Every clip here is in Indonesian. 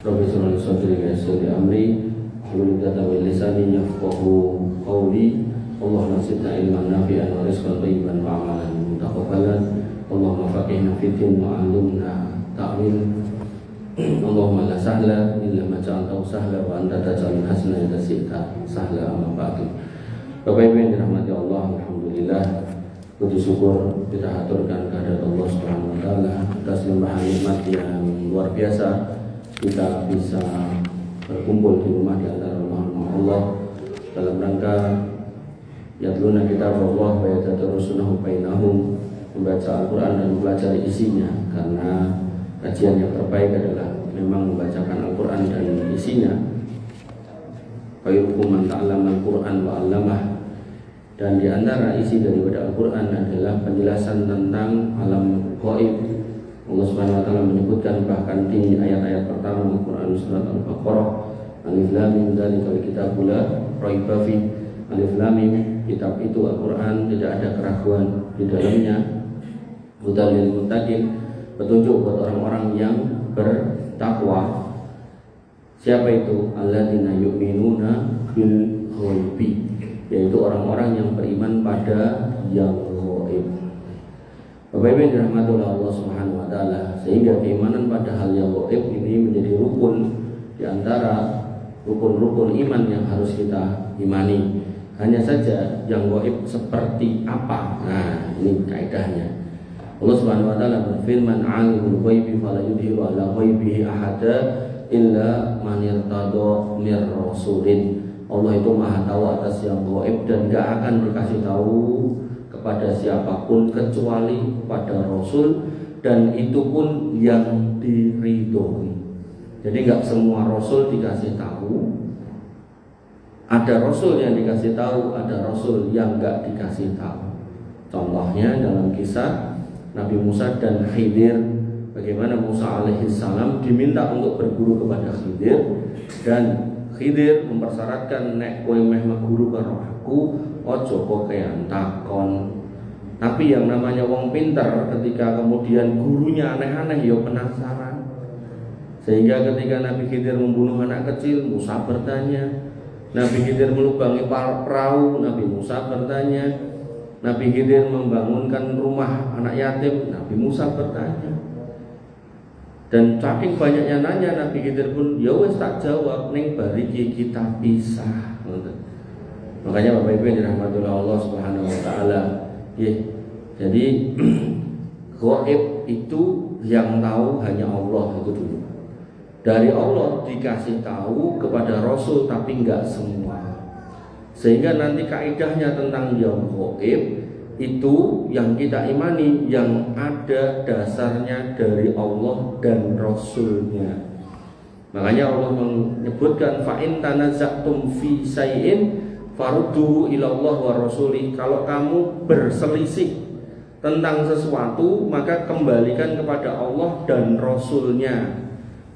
Rabbi shrah li sadri wa yassir li amri wahlul 'uqdatam min lisani yafqahu qawli. Allahumma zidna ilman nafi'an wa rizqan thayyiban wa amalan mutaqabbalan. Allahumma faqihna fid din wa 'allimna ta'wil. Allahumma la sahla illa ma ja'altahu sahla wa anta taj'alul hazna idza syi'ta sahla. Amma ba'du. Bapak Ibu yang dirahmati Allah, alhamdulillah puji syukur kita haturkan kehadirat Allah Subhanahu wa taala atas limpahan nikmat yang luar biasa. Kita bisa berkumpul di rumah di antara rumah-rumah Allah dalam rangka yatluna kitab Allah wa yatadarusunahu bainahum, membaca Al-Quran dan mempelajari isinya, karena kajian yang terbaik adalah memang membacakan Al-Quran dan isinya. Khairukum man ta'allama Al-Quran wa 'allamah. Dan di antara isi daripada Al-Quran adalah penjelasan tentang alam gaib. Allah Subhanahu wa taala menyebutkan bahkan di ayat-ayat pertama Al-Quran surat Al-Baqarah, Alif Lam Mim dzalikal kitabul la raiba fi. Alif Lam Mim, kitab itu Al-Quran, tidak ada keraguan di dalamnya. Hudal lil muttaqin, petunjuk buat orang-orang yang bertakwa. Siapa itu? Alladzina yu'minuna bil ghaibi, yaitu orang-orang yang beriman pada yang gaib. Bapak Ibu yang dirahmati oleh Allah Subhanahu wa taala, sehingga keimanan pada hal yang gaib ini menjadi rukun di antara rukun-rukun iman yang harus kita imani. Hanya saja yang gaib seperti apa? Nah, ini kaidahnya. Allah Subhanahu wa taala berfirman, "Alimul ghaibi fala yudhiru ala ghaibihi ahada illa man irtada mir rasulin." Allah itu Maha tahu atas yang gaib dan gak akan dikasih tahu kepada siapapun kecuali kepada Rasul, dan itu pun yang diridhoi. Jadi gak semua Rasul dikasih tahu. Ada Rasul yang dikasih tahu, ada Rasul yang gak dikasih tahu. Contohnya dalam kisah Nabi Musa dan Khidir, bagaimana Musa alaihissalam diminta untuk berguru kepada Khidir, dan Khidir mempersyaratkan nek kowe meh guru karo aku ojo kok kean takon. Tapi yang namanya wong pinter, ketika kemudian gurunya aneh-aneh ya penasaran. Sehingga ketika Nabi Khidir membunuh anak kecil, Musa bertanya. Nabi Khidir melubangi perahu, Nabi Musa bertanya. Nabi Khidir membangunkan rumah anak yatim, Nabi Musa bertanya. Dan saking banyaknya nanya, Nabi Khidir pun ya wes tak jawab, ning bariki kita pisah. Makanya Bapak Ibu yang dirahmati oleh Allah Subhanahu wa taala, jadi gaib itu yang tahu hanya Allah itu dulu. Dari Allah dikasih tahu kepada Rasul, tapi enggak semua. Sehingga nanti kaidahnya tentang yang gaib itu yang kita imani, yang ada dasarnya dari Allah dan Rasulnya. Makanya Allah menyebutkan fa in tanaza'tum fi syai'in farudduhu ila Allah wa rasuli. Kalau kamu berselisih tentang sesuatu, maka kembalikan kepada Allah dan Rasulnya.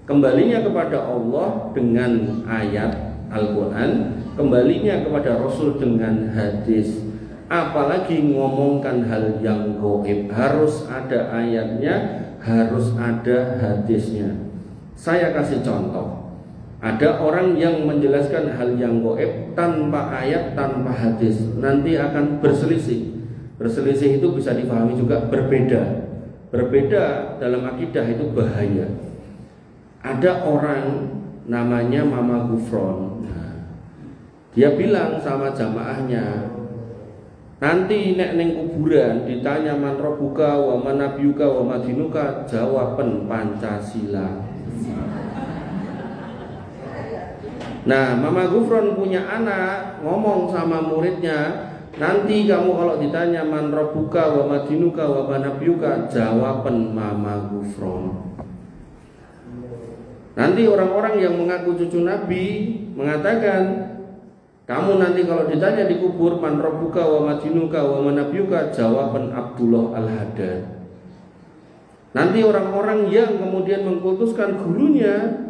Kembalinya kepada Allah dengan ayat Al-Quran, kembalinya kepada Rasul dengan hadis. Apalagi ngomongkan hal yang gaib, harus ada ayatnya, harus ada hadisnya. Saya kasih contoh. Ada orang yang menjelaskan hal yang gaib tanpa ayat, tanpa hadis, nanti akan berselisih. Berselisih itu bisa dipahami juga berbeda. Berbeda dalam akidah itu bahaya. Ada orang namanya Mama Gufron. Dia bilang sama jamaahnya, nanti nek ning kuburan ditanya man rabbuka wa man nabiyuka wa madinuka, jawaban Pancasila. Nah, Mama Gufron punya anak, ngomong sama muridnya, nanti kamu kalau ditanya man rabbuka wa madinuka wa man nabiyuka, jawaban Mama Gufron. Nanti orang-orang yang mengaku cucu Nabi mengatakan, kamu nanti kalau ditanya di kubur man rabbuka wa madinuka wa man nabiyuka, jawaban Abdullah Al-Haddad. Nanti orang-orang yang kemudian mengkultuskan gurunya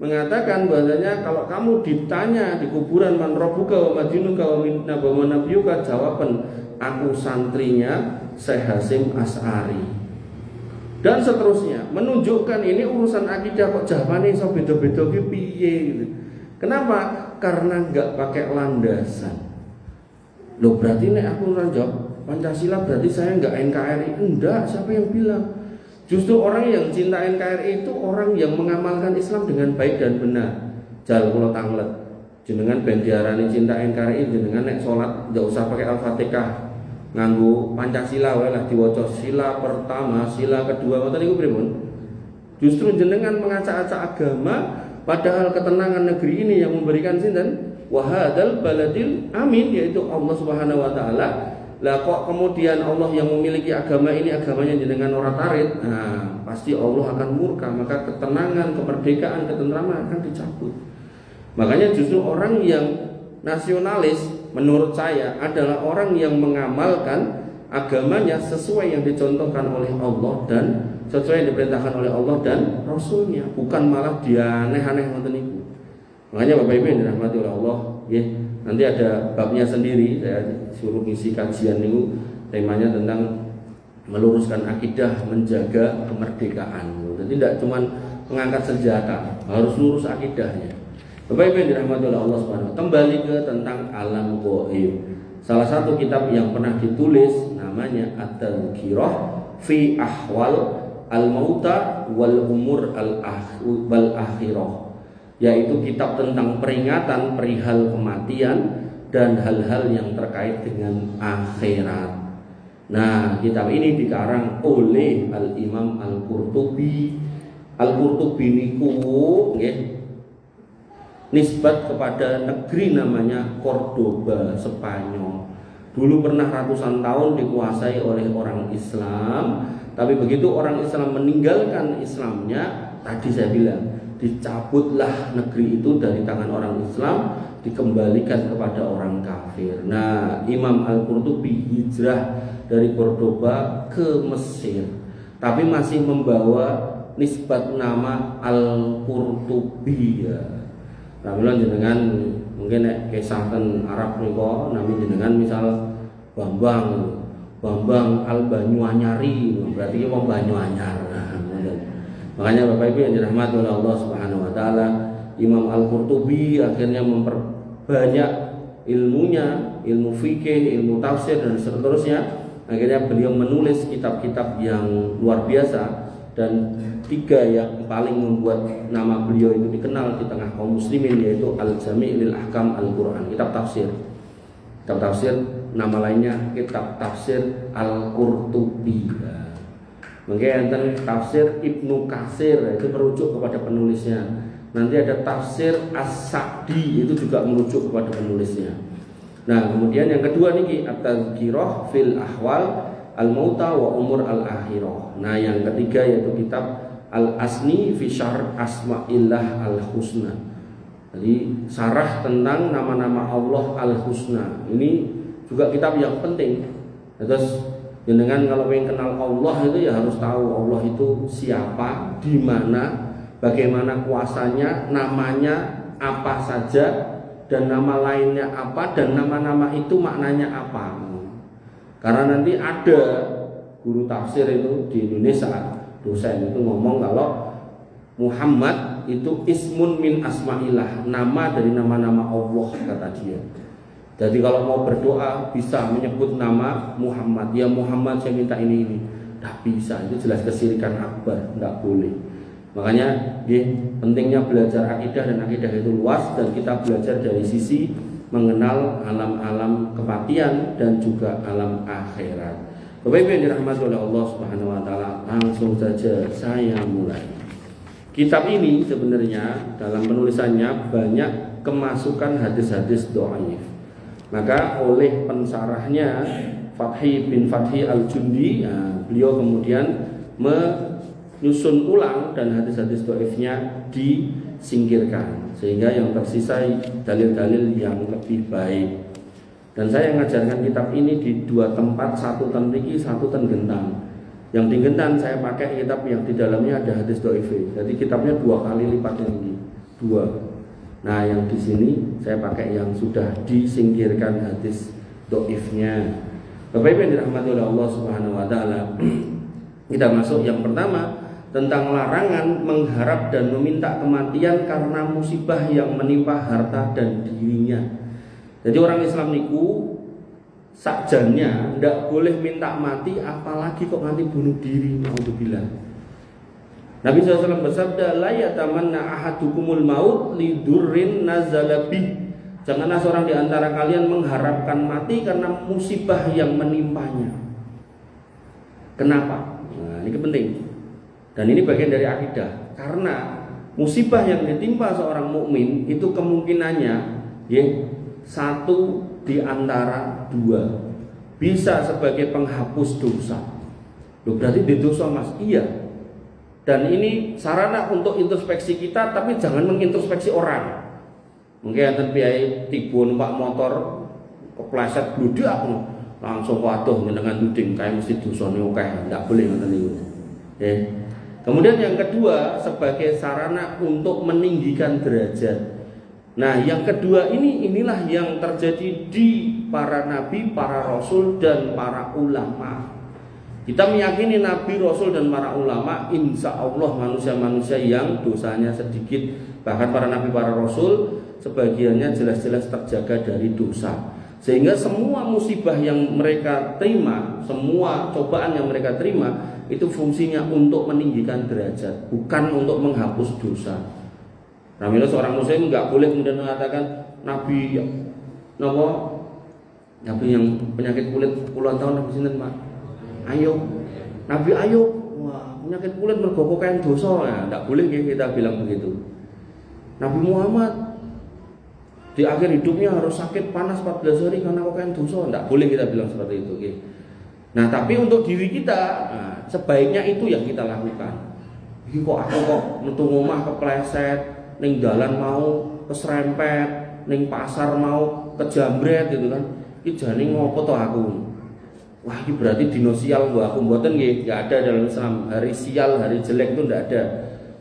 mengatakan bahwasanya kalau kamu ditanya di kuburan man rabbuka wa madinuka wa man nabiyuka, jawaban aku santrinya Syekh Hasyim Asy'ari. dan seterusnya, menunjukkan ini urusan akidah kok jawabannya iso beda-beda ki piye gitu. Kenapa? Karena nggak pakai landasan. Loh berarti nek aku jawab Pancasila berarti saya nggak NKRI? Enggak, siapa yang bilang? Justru orang yang cinta NKRI itu orang yang mengamalkan Islam dengan baik dan benar. Jal kula tanglet. Jenengan ben diarani cinta NKRI, jenengan nek salat nggak usah pakai Al-Fatihah. Nganggo Pancasila wae lah diwaca sila pertama, sila kedua, ngoten niku pripun? Justru jenengan mengacak-acak agama, padahal ketenangan negeri ini yang memberikan sinten? Wahadal baladil amin, yaitu Allah Subhanahu wa taala. Lah kok kemudian Allah yang memiliki agama ini agamanya jenengan ora tarit? Nah, pasti Allah akan murka, maka ketenangan, kemerdekaan, ketentraman akan dicabut. Makanya justru orang yang nasionalis menurut saya adalah orang yang mengamalkan agamanya sesuai yang dicontohkan oleh Allah dan sesuai yang diperintahkan oleh Allah dan Rasulnya, bukan malah dia aneh-aneh ngoten niku. Makanya Bapak Ibu yang dirahmati oleh Allah, ya, nanti ada babnya sendiri, saya suruh ngisi kajian niku, temanya tentang meluruskan akidah, menjaga kemerdekaan. Jadi tidak cuma mengangkat senjata, harus lurus akidahnya. Bapak Ibu yang dirahmati oleh Allah Subhanahu wa taala, kembali ke tentang alam gaib. Salah satu kitab yang pernah ditulis namanya At-Tadhkirah fi Ahwal Al-Mauta wal Umur Al-Akhirah, yaitu kitab tentang peringatan perihal kematian dan hal-hal yang terkait dengan akhirat. Nah, kitab ini dikarang oleh Al-Imam Al-Qurtubi. Al-Qurtubi niku nggih nisbat kepada negeri namanya Cordoba, Spanyol. Dulu pernah ratusan tahun dikuasai oleh orang Islam, tapi begitu orang Islam meninggalkan Islamnya, tadi saya bilang, dicabutlah negeri itu dari tangan orang Islam, dikembalikan kepada orang kafir. Nah, Imam Al-Qurtubi hijrah dari Cordoba ke Mesir, tapi masih membawa nisbat nama Al-Qurtubi ya. Ramlan jenengan mungkin nek kisah ten Arab niku nami jenengan misal Bambang Al-Banyuanyari, berarti wong Banyuanyar. Makanya Bapak Ibu yang dirahmati oleh Allah Subhanahu wa taala, Imam Al-Qurtubi akhirnya memperbanyak ilmunya, ilmu fikih, ilmu tafsir dan seterusnya. Akhirnya beliau menulis kitab-kitab yang luar biasa, dan 3 yang paling membuat nama beliau itu dikenal di tengah kaum muslimin yaitu Al-Jami' lil Ahkam Al-Qur'an, kitab tafsir. Kitab tafsir nama lainnya kitab tafsir Al-Qurtubi. Mungkin tentang tafsir Ibnu Katsir itu merujuk kepada penulisnya. Nanti ada tafsir As-Sa'di itu juga merujuk kepada penulisnya. Nah, kemudian yang kedua niki At-Tadhkirah fil Ahwal Al-Mauta wa Umur Al-Akhirah. Nah, yang ketiga yaitu kitab Al-Asni fi Syarh Asma'illah Al-Husna. Jadi syarah tentang nama-nama Allah Al-Husna. Ini juga kitab yang penting. Terus jenengan kalau pengen kenal Allah itu ya harus tahu Allah itu siapa, di mana, bagaimana kuasanya, namanya apa saja, dan nama lainnya apa, dan nama-nama itu maknanya apa. Karena nanti ada guru tafsir itu di Indonesia, dosen itu ngomong kalau Muhammad itu ismun min asma'illah, nama dari nama-nama Allah kata dia. Jadi kalau mau berdoa bisa menyebut nama Muhammad, ya Muhammad saya minta ini. Tidak bisa, itu jelas kesyirikan akbar, tidak boleh. Makanya pentingnya belajar akidah, dan akidah itu luas, dan kita belajar dari sisi mengenal alam-alam kematian dan juga alam akhirat. Bapak Ibu yang dirahmati oleh Allah Subhanahu wa taala, langsung saja saya mulai. Kitab ini sebenarnya dalam penulisannya banyak kemasukan hadis-hadis dhaif. Maka oleh pensarahnya Fathi bin Fathi Al-Jundi, beliau kemudian menyusun ulang dan hadis-hadis dhaifnya disingkirkan, sehingga yang tersisa dalil-dalil yang lebih baik. Dan saya mengajarkan kitab ini di 2 tempat, satu ten mriki, satu ten Gentang. Yang di Gentang saya pakai kitab yang di dalamnya ada hadis dhaif. Jadi kitabnya 2 kali lipat ini, 2. Nah, yang di sini saya pakai yang sudah disingkirkan hadis dhaifnya. Bapak Ibu yang dirahmati oleh Allah Subhanahu wa taala, Kita masuk yang pertama tentang larangan mengharap dan meminta kematian karena musibah yang menimpa harta dan dirinya. Jadi orang Islam niku sakjane ndak boleh minta mati, apalagi kok nanti bunuh diri, naudzubillah. Nabi SAW bersabda, la yatamanna ahadukumul maut lidurrin nazalabih. Janganlah seorang di antara kalian mengharapkan mati karena musibah yang menimpanya. Kenapa? Nah, ini penting. Dan ini bagian dari akidah. Karena musibah yang ditimpa seorang mukmin itu kemungkinannya ya, satu di antara dua. Bisa sebagai penghapus dosa. Loh, berarti di dosa Mas? Iya. Dan ini sarana untuk introspeksi kita, tapi jangan mengintrospeksi orang. Mungkin enten piye tiba numpak motor kepleset bludak langsung waduh dengan tuding kayak mesti dosane akeh, enggak boleh ngoten niku. Kemudian yang kedua sebagai sarana untuk meninggikan derajat. Nah, yang kedua inilah yang terjadi di para nabi, para rasul dan para ulama. Kita meyakini nabi, rasul dan para ulama insya Allah manusia-manusia yang dosanya sedikit. Bahkan para nabi, para rasul sebagiannya jelas-jelas terjaga dari dosa. Sehingga semua musibah yang mereka terima, semua cobaan yang mereka terima itu fungsinya untuk meninggikan derajat, bukan untuk menghapus dosa. Namanya seorang muslim nggak boleh kemudian mengatakan nabi nabi yang penyakit kulit puluhan tahun nabi sinten Pak? Ayub. Nabi Ayub, wah penyakit kulit mergo kain dosa ya, enggak boleh kita bilang begitu. Nabi Muhammad di akhir hidupnya harus sakit panas 14 hari karena kain dosa, enggak boleh kita bilang seperti itu. Nah, tapi untuk diri kita, nah, sebaiknya itu yang kita lakukan. Iki kok aku kok metu omah kepleset, ning dalan mau keserempet, ning pasar mau kejambret gitu kan. Iki jane ngopo to aku? Wah, ini berarti dino sial gua aku mboten nggih, enggak ada dalam Islam. Hari sial, hari jelek itu enggak ada.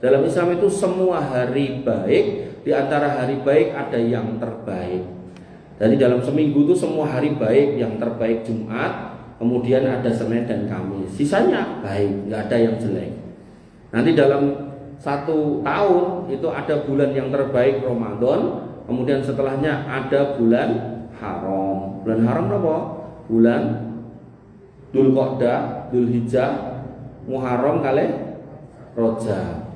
Dalam Islam itu semua hari baik, di antara hari baik ada yang terbaik. Jadi dalam seminggu itu semua hari baik, yang terbaik Jumat, kemudian ada Senin dan Kamis. Sisanya baik, enggak ada yang jelek. Nanti dalam 1 tahun itu ada bulan yang terbaik Ramadan, kemudian setelahnya ada bulan haram. Bulan haram apa? Bulan Dzulqa'dah, Dzulhijjah, Muharram kali Rajab.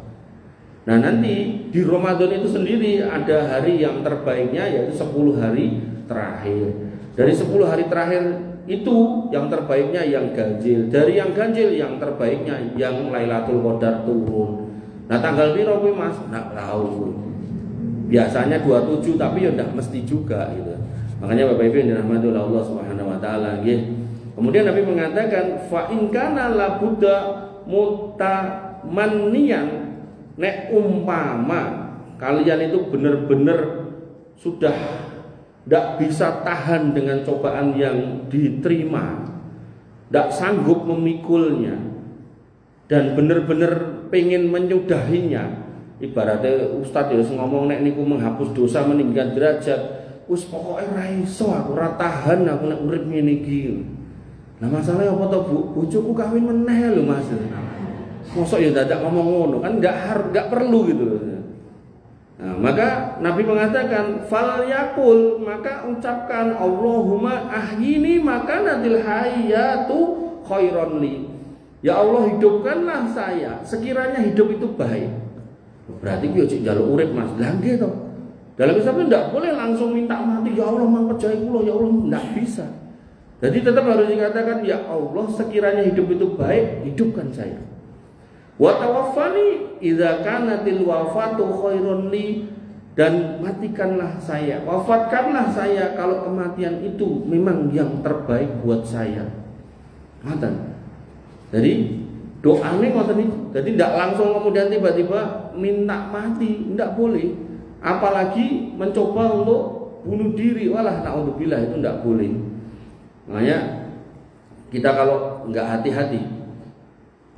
Nah, nanti di Ramadan itu sendiri ada hari yang terbaiknya yaitu 10 hari terakhir. Dari 10 hari terakhir itu yang terbaiknya yang ganjil. Dari yang ganjil yang terbaiknya yang Lailatul Qadar turun. Nah, tanggal piro kuwi Mas? Nggak tahu. Biasanya 27 tapi ya enggak mesti juga gitu. Makanya Bapak Ibu yang dirahmati oleh Allah Subhanahu wa taala nggih. Kemudian Nabi mengatakan fa in kana la budda mutamanniyan, nek umpama kalian itu benar-benar sudah tidak bisa tahan dengan cobaan yang diterima, tidak sanggup memikulnya dan benar-benar pengen menyudahinya. Ibaratnya Ustadz ya ngomong nek niku menghapus dosa meninggikan derajat, wis pokoknya ra iso aku ra tahan aku nek urip ngene iki. Nah, masalahnya apa to, Bu? Bojoku kawin meneh lho, Mas. Mosok ya dadak ngomong ngono, kan enggak perlu gitu. Nah, maka Nabi mengatakan fal yakul, maka ucapkan Allahumma ahyini makanatil hayatu khairon li. Ya Allah, hidupkanlah saya sekiranya hidup itu baik. Berarti ki ojo njaluk urip, Mas. Lah nggih to. Dalam Islam enggak boleh langsung minta mati, ya Allah mangkejahi kula, ya Allah, enggak bisa. Jadi tetap harus dikatakan ya Allah, sekiranya hidup itu baik, hidupkan saya. Wa tawaffani idza kanatil wafatu khairun li, dan matikanlah saya, wafatkanlah saya kalau kematian itu memang yang terbaik buat saya. Ngoten. Jadi doane ngoten niku. Jadi tidak langsung kemudian tiba-tiba minta mati, tidak boleh. Apalagi mencoba untuk bunuh diri, walah naudzubillah, itu tidak boleh. Makanya kita kalau nggak hati-hati,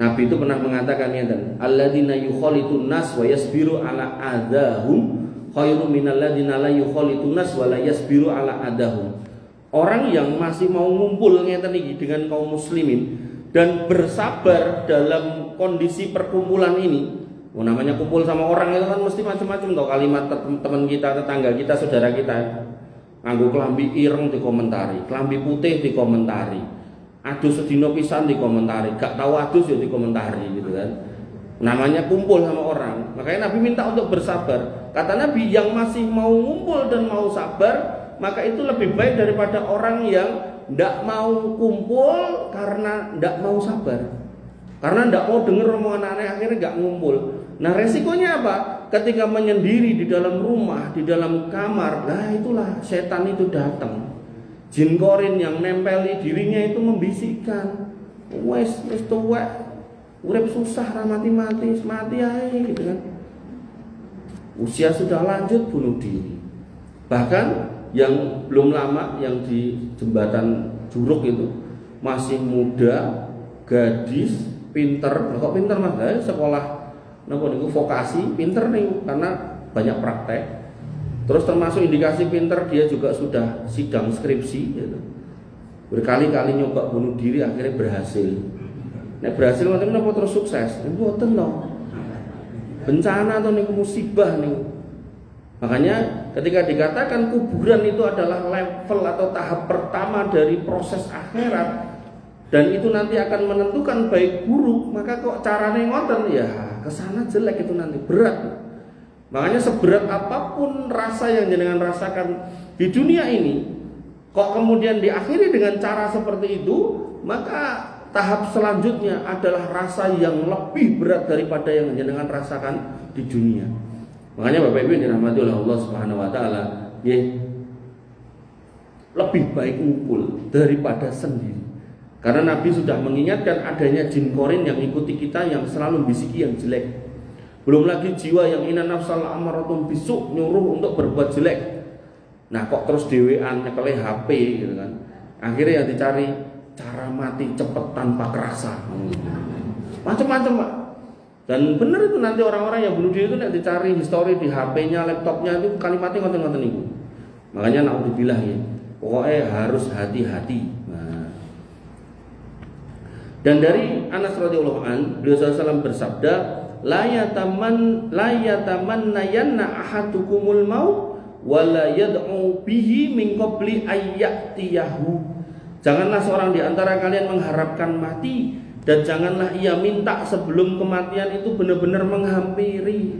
Nabi itu pernah mengatakan ngeten, alladzina yukhalitun nas wa yasbiru ala adahum khairum minal ladzina la yukhalitun nas wa la yasbiru ala adahum. Orang yang masih mau ngumpul ngeten iki dengan kaum muslimin dan bersabar dalam kondisi perkumpulan ini. Namanya kumpul sama orang itu kan mesti macam-macam toh, kalimat teman kita, tetangga kita, saudara kita. Nganggo klambi ireng dikomentari, klambi putih dikomentari, adus sedino pisan dikomentari, gak tahu adus ya dikomentari gitu kan. Namanya kumpul sama orang. Makanya Nabi minta untuk bersabar. Kata Nabi, yang masih mau ngumpul dan mau sabar, maka itu lebih baik daripada orang yang ndak mau kumpul karena ndak mau sabar, karena ndak mau dengar omongan aneh, akhirnya nggak ngumpul. Nah resikonya apa? Ketika menyendiri di dalam rumah, di dalam kamar, nah itulah setan itu datang. Jin korin yang nempeli dirinya itu membisikkan, wes tuwek, urip susah, mati aja gitu kan. Usia sudah lanjut bunuh diri. Bahkan yang belum lama yang di jembatan Juruk itu masih muda, gadis, pinter. Kok pinter Mas? Sekolah napa niku vokasi, pinter nih karena banyak praktek. Terus termasuk indikasi pinter, dia juga sudah sidang skripsi gitu. Berkali-kali nyoba bunuh diri, akhirnya berhasil. Nek berhasil ngoten napa terus sukses? Mboten loh. Bencana atau niku musibah niku. Makanya ketika dikatakan kuburan itu adalah level atau tahap pertama dari proses akhirat, dan itu nanti akan menentukan baik buruk, maka kok caranya ngoten ya kesana jelek, itu nanti berat. Makanya seberat apapun rasa yang jenengan rasakan di dunia ini, kok kemudian diakhiri dengan cara seperti itu, maka tahap selanjutnya adalah rasa yang lebih berat daripada yang jenengan rasakan di dunia. Makanya Bapak Ibu yang dirahmati oleh Allah Subhanahu wa taala, ya, lebih baik ngumpul daripada sendiri. Karena Nabi sudah mengingatkan adanya jin korin yang ikuti kita, yang selalu bisiki yang jelek. Belum lagi jiwa yang inna nafsal amaratun bisu, nyuruh untuk berbuat jelek. Nah kok terus dewean nyekeli HP gitu kan. Akhirnya yang dicari cara mati cepet tanpa kerasa. Macam-macam Pak. Dan benar itu nanti orang-orang yang bunuh diri itu dicari histori di HP-nya, laptopnya, itu kalimatnya ngoten-ngoten niku. Makanya naudzubillah ya. Pokoknya harus hati-hati. Nah. Dan dari Anas radhiyallahu an, beliau SAW bersabda, la yatamannayanna ahadukumul maut wa la yad'u bihi min qabli ayyatiyahu. Janganlah seorang di antara kalian mengharapkan mati, dan janganlah ia minta sebelum kematian itu benar-benar menghampiri.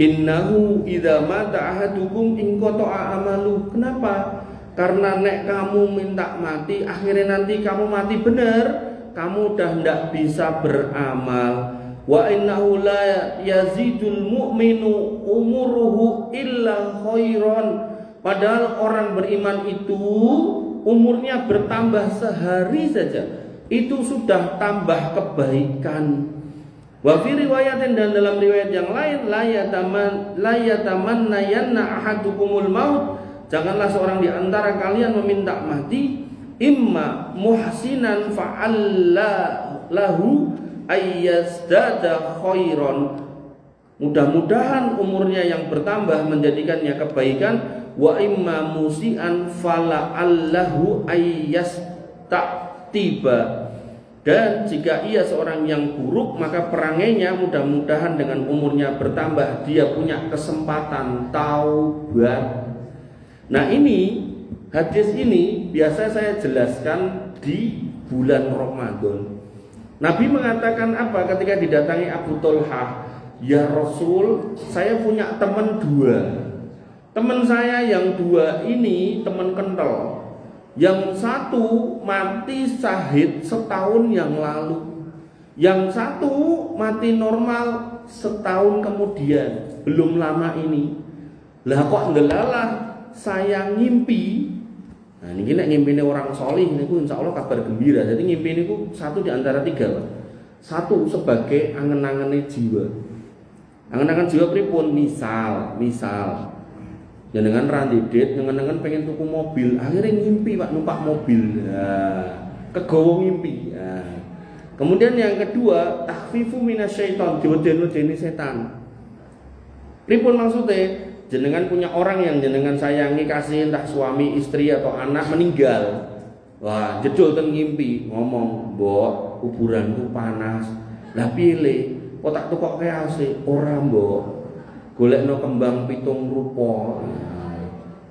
Innahu idza mata ahadukum in qata'a amalu. Kenapa? Karena nek kamu minta mati, akhirnya nanti kamu mati benar, kamu udah ndak bisa beramal. Wa innahu la yazidul mu'minu umuruhu illa khairan. Padahal orang beriman itu umurnya bertambah sehari saja, itu sudah tambah kebaikan. Wa fi riwayatin, dan dalam riwayat yang lain, la yatamannayanna ahadukumul maut. Janganlah seorang di antara kalian meminta mati, imma muhsinan fa'alla lahu ayyazdada khairan. Mudah-mudahan umurnya yang bertambah menjadikannya kebaikan. Wa imma musian fala'allahu ayyastatiba. Dan jika ia seorang yang buruk, maka perangainya mudah-mudahan dengan umurnya bertambah dia punya kesempatan taubat. Nah ini hadis ini biasa saya jelaskan di bulan Ramadan. Nabi mengatakan apa ketika didatangi Abu Thalhah? Ya Rasul, saya punya teman dua. Teman saya yang dua ini teman kental. Yang satu mati syahid setahun yang lalu, yang satu mati normal setahun kemudian, belum lama ini. Lah kok ndelalah saya ngimpi. Nah ini nek ngimpine orang solih niku insyaallah kabar gembira. Jadi ngimpi niku satu di antara tiga, Pak. Satu sebagai angen-angene jiwa. Angen-angen jiwa pripun? Misal jenengan randidet, jenengan pengen tuku mobil, akhirnya ngimpi Pak numpak mobil. Nah, kegowo ngimpi. Nah. Kemudian yang kedua, takhfifu minasyaiton, diweden-wedeni setan. Pripun maksudnya? Jenengan punya orang yang jenengan sayangi, kasih, entah suami, istri atau anak meninggal. Wah, jedul ten ngimpi ngomong, "Mbok, kuburanku panas." Lah piye? Kok tak tukokke AC? Ora, Mbok. Golekno kembang pitung rupa.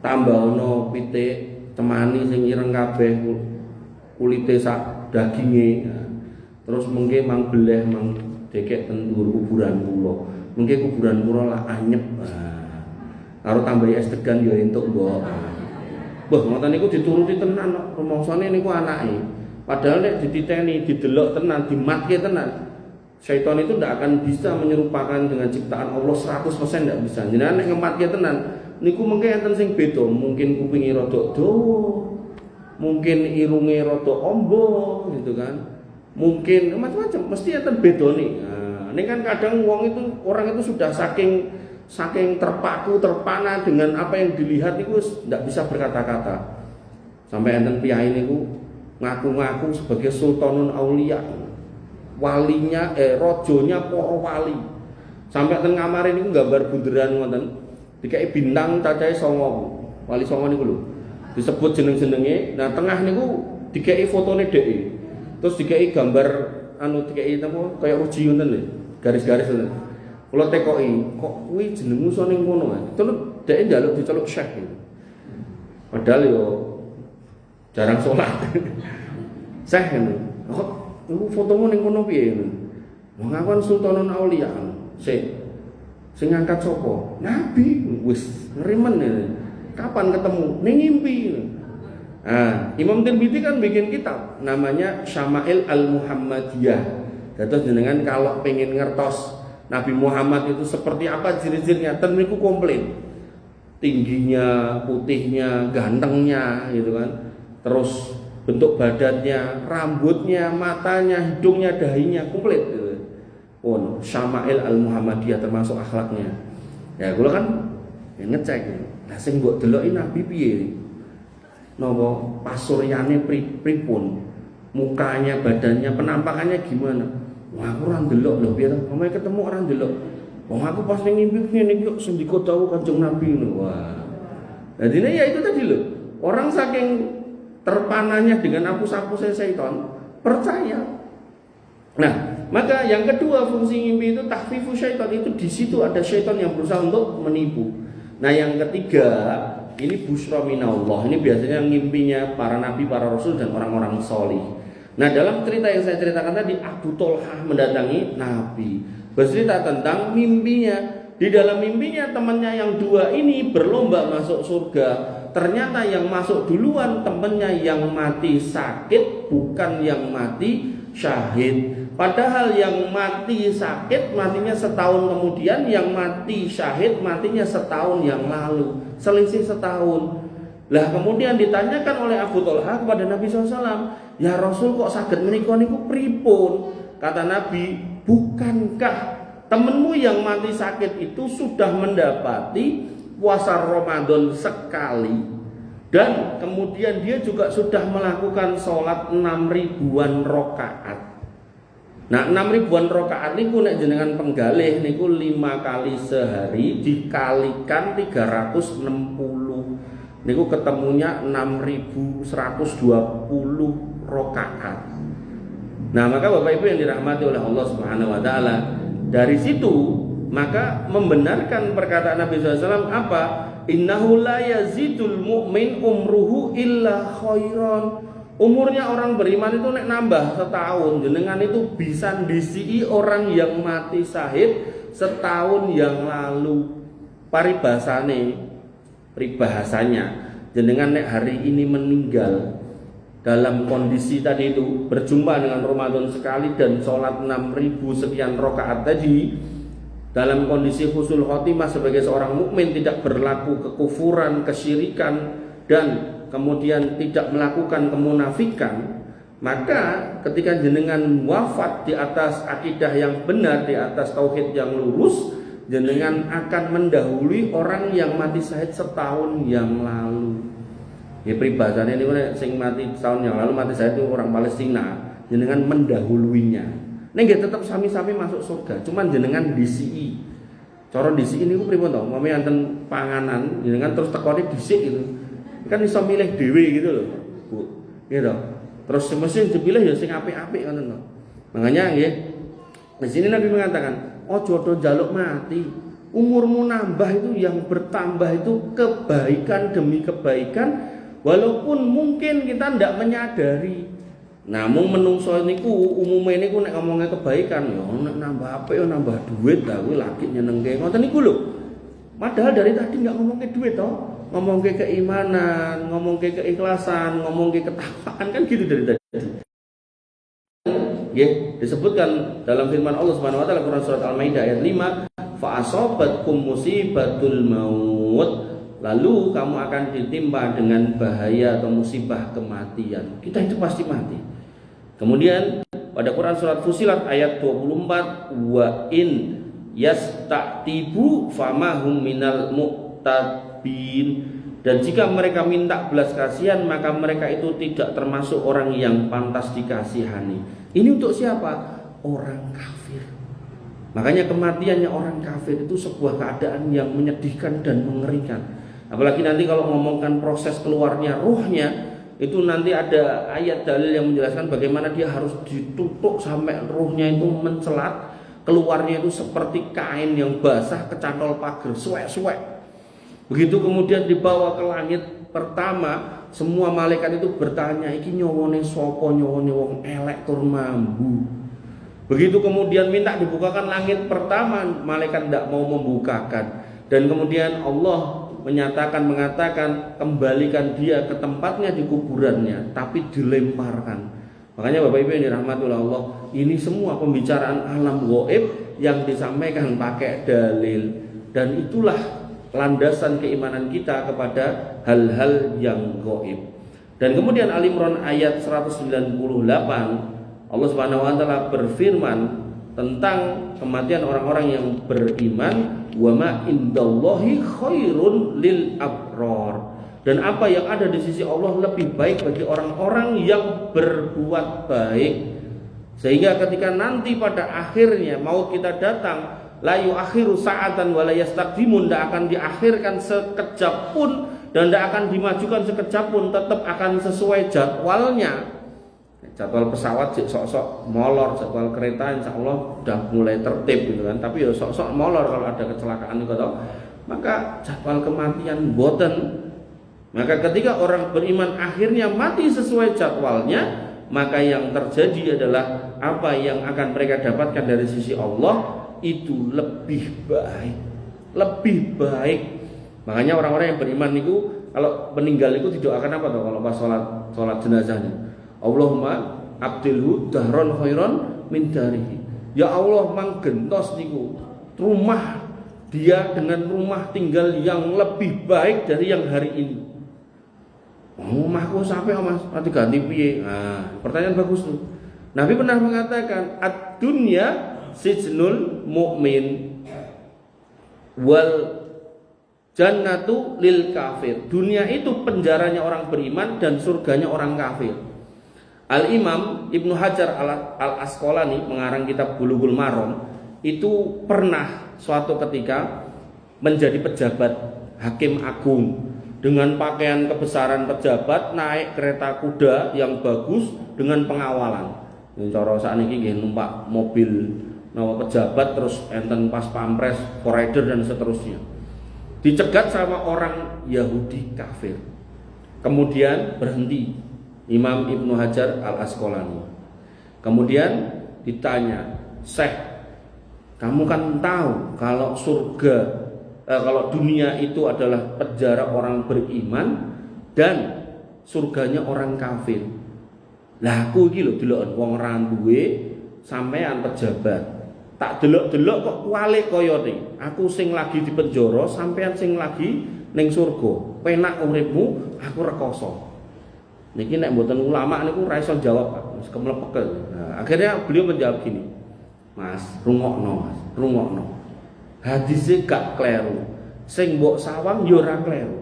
Tambahno pitik cemani sing ireng kabeh kulite sak daginge. Terus mengke mang beleh mang dekek ten dhuwur kuburan kula. Mengke kuburan kula lah anyep. Karo tambahi es degan ya entuk, Mbok. Wah, ngoten niku dituruti tenan kok. Rumangsane niku anake. Padahal nek dititeni, didelok tenan, dimatke tenan. Syaitan itu tidak akan bisa menyerupakan dengan ciptaan Allah 100% tidak bisa. Jenengan nek ngematke tenan, niku mengke enten sing beda, mungkin kupinge rada dawa, mungkin irunge rada ombo gitu kan. Mungkin macam-macam, mesti enten bedane. Nah, ini kan kadang orang itu sudah saking terpaku, terpana dengan apa yang dilihat itu tidak bisa berkata-kata. Sampai enten piyai niku ngaku-ngaku sebagai sultanun aulia. Walinya rojonya para wali. Sampai teng kamare niku gambar bunderan ngoten. Dikai bintang cacahe 9. Wali 9 niku lho. Disebut jeneng-jenenge. Nah, tengah niku dikai fotone dhek. Terus dikai gambar dikai apa kaya uji ngoten lho. Garis-garis ngoten. Kula tekoki, kok kuwi jenengmu iso ning kono ae. Terus dhek njaluk diceluk syekh gitu. Padahal yo jarang sholat. Syekh ngono. Kok iku fotomu ning kono piye ngono? Wong aku kan sultanun aulia. Sing ngangkat sapa? Nabi. Wis ngerimen ya. Kapan ketemu? Ning ngimpi. Nah, Imam Tirmidzi kan bikin kitab namanya Syama'il Al-Muhammadiyah. Dados jenengan kalau pengen ngertos Nabi Muhammad itu seperti apa ciri-cirinya, ten niku komplit. Tingginya, putihnya, gantengnya gitu kan. Terus bentuk badannya, rambutnya, matanya, hidungnya, dahinya komplit gitu. Oh, Syama'il Al-Muhammadiyah termasuk akhlaknya. Ya, kula kan ngecek. Lah sing mbok deloki Nabi piye? Napa pasuryane pripun? Mukanya, badannya, penampakannya gimana? Wah, aku ora ndelok lho piye to? Omahe ketemu ora ndelok. Wong aku pas ning ngimpi ngene iki kok sing dikotawu Kanjeng Nabi ngono. Wah. Dadine ya itu tadi lho. Orang saking terpananya dengan hapus-hapusnya syaitan percaya. Nah, maka yang kedua fungsi ngimpi itu tahfifu syaitan, itu di situ ada syaitan yang berusaha untuk menipu. Nah, yang ketiga ini busra minallah. Ini biasanya ngimpinya para nabi, para rasul dan orang-orang solih. Nah, dalam cerita yang saya ceritakan tadi, Abu Tolhah mendatangi Nabi, bercerita tentang mimpinya. Di dalam mimpinya temannya yang dua ini berlomba masuk surga. Ternyata yang masuk duluan temannya yang mati sakit, bukan yang mati syahid. Padahal yang mati sakit matinya setahun kemudian, yang mati syahid matinya setahun yang lalu, selisih setahun. Lah kemudian ditanyakan oleh Abu Tolhah kepada Nabi SAW, "Ya Rasul, kok saged menika niku pripun?" Kata Nabi, "Bukankah temenmu yang mati sakit itu sudah mendapati puasa Ramadan sekali, dan kemudian dia juga sudah melakukan sholat 6.000-an rakaat. Nah, 6.000-an rakaat niku nek jenengan penggalih niku 5 kali sehari dikalikan 360 niku ketemunya 6.120 rakaat. Nah, maka Bapak Ibu yang dirahmati oleh Allah Subhanahu wa taala, dari situ maka membenarkan perkataan Nabi SAW apa? Innahu la yazidul mu'min umruhu illa khairan. Umurnya orang beriman itu nek nambah setahun, jenengan itu bisa disi orang yang mati syahid setahun yang lalu. Peribahasanya, jenengan nek hari ini meninggal dalam kondisi tadi itu berjumpa dengan Ramadan sekali dan sholat 6.000 sekian rakaat tadi, dalam kondisi husnul khotimah sebagai seorang mukmin, tidak berlaku kekufuran, kesyirikan, dan kemudian tidak melakukan kemunafikan, maka ketika jenengan wafat di atas akidah yang benar, di atas tauhid yang lurus, jenengan akan mendahului orang yang mati syahid setahun yang lalu. Ya, peribahasanya ini sing mati setahun yang lalu mati syahid itu orang Palestina, jenengan mendahuluinya. Nek nggih tetep sami-sami masuk surga, cuman jenengan disi. Cara disi ini ku pripun to? Umpame enten panganan, jenengan terus tekone dhisik gitu. Kan iso milih dhewe gitu loh, Bu. Gitu. Terus mesti dipilih ya sing apik-apik ngoten lho. Makanya nggih di sini Nabi mengatakan, ojo do njaluk mati. Umurmu nambah itu yang bertambah itu kebaikan demi kebaikan, walaupun mungkin kita ndak menyadari. Namun menungso niku umume niku nek ngomongnya kebaikan ya nek nambah apik ya nambah duit ta kuwi lagi nyenengke. Ngoten niku lho. Padahal dari tadi enggak ngomongke duit toh. Ngomongke keimanan, ngomongke keikhlasan, ngomongke ketakwaan kan gitu dari tadi. Ya, disebutkan dalam firman Allah Subhanahu wa taala Quran surat Al-Maidah ayat 5, fa asabatkum musibatul maut, lalu kamu akan ditimpa dengan bahaya atau musibah kematian. Kita itu pasti mati. Kemudian pada Quran surat Fusilat ayat 24, wa in yastatibu famahum minal mu'tabin, dan jika mereka minta belas kasihan maka mereka itu tidak termasuk orang yang pantas dikasihani. Ini untuk siapa? Orang kafir. Makanya kematiannya orang kafir itu sebuah keadaan yang menyedihkan dan mengerikan. Apalagi nanti kalau ngomongkan proses keluarnya ruhnya, itu nanti ada ayat dalil yang menjelaskan bagaimana dia harus ditutup sampai ruhnya itu mencelat, keluarnya itu seperti kain yang basah kecantol pagar, suwek-suwek. Begitu kemudian dibawa ke langit pertama, semua malaikat itu bertanya, iki nyowone sapa, nyowone wong elek tur mambu. Begitu kemudian minta dibukakan langit pertama, malaikat tidak mau membukakan. Dan kemudian Allah mengatakan kembalikan dia ke tempatnya di kuburannya, tapi dilemparkan. Makanya Bapak Ibu yang dirahmati oleh Allah, ini semua pembicaraan alam gaib yang disampaikan pakai dalil, dan itulah landasan keimanan kita kepada hal-hal yang gaib. Dan kemudian Al-Imran ayat 198, Allah Subhanahu wa taala berfirman tentang kematian orang-orang yang beriman, wa ma indallahi khairun lil abrar, dan apa yang ada di sisi Allah lebih baik bagi orang-orang yang berbuat baik. Sehingga ketika nanti pada akhirnya maut kita datang, la yuakhiru sa'atan wa la yastaqdimun, tidak akan diakhirkan sekejap pun dan tidak akan dimajukan sekejap pun, tetap akan sesuai jadwalnya. Jadwal pesawat sok-sok molor, jadwal kereta insya Allah udah mulai tertib gitu kan, tapi ya sok-sok molor kalau ada kecelakaan gitu toh. Maka jadwal kematian boten. Maka ketika orang beriman akhirnya mati sesuai jadwalnya, maka yang terjadi adalah apa yang akan mereka dapatkan dari sisi Allah itu lebih baik, lebih baik. Makanya orang-orang yang beriman itu kalau meninggal itu didoakan apa tuh kalau pas sholat jenazahnya? Allahumma abdilhu dahron khairon min darihi. Ya Allah manggentos niku rumah dia dengan rumah tinggal yang lebih baik dari yang hari ini. Rumahku sampai Mas, nanti ganti piye? Nah, pertanyaan bagus tuh. Nabi pernah mengatakan ad-dunya sijnul mu'min wal jannatu lil kafir. Dunia itu penjaranya orang beriman dan surganya orang kafir. Al-Imam Ibnu Hajar Al-Asqalani mengarang kitab Bulughul Maram itu pernah suatu ketika menjadi pejabat hakim agung dengan pakaian kebesaran pejabat, naik kereta kuda yang bagus dengan pengawalan. Cara sakniki nggih numpak mobil nawa pejabat terus enten pas pampres, rider dan seterusnya. Dicegat sama orang Yahudi kafir. Kemudian berhenti Imam Ibnu Hajar Al-Asqalani. Kemudian ditanya, "Syekh, kamu kan tahu kalau kalau dunia itu adalah penjara orang beriman dan surganya orang kafir. Lah aku iki lho deloken wong ra duwe sampean pejabat. Tak delok-delok kok kualik kaya iki. Aku sing lagi di penjara, sampean sing lagi ning surga. Penak uripmu, aku rekoso." Niki nek mboten ulama niku ra iso jawab, Pak. Wis kemlepek. Nah, akhirnya beliau menjawab gini. Mas, rungokno, Mas, rungokno. Hadise gak kleru. Sing mbok sawang ya ora kleru.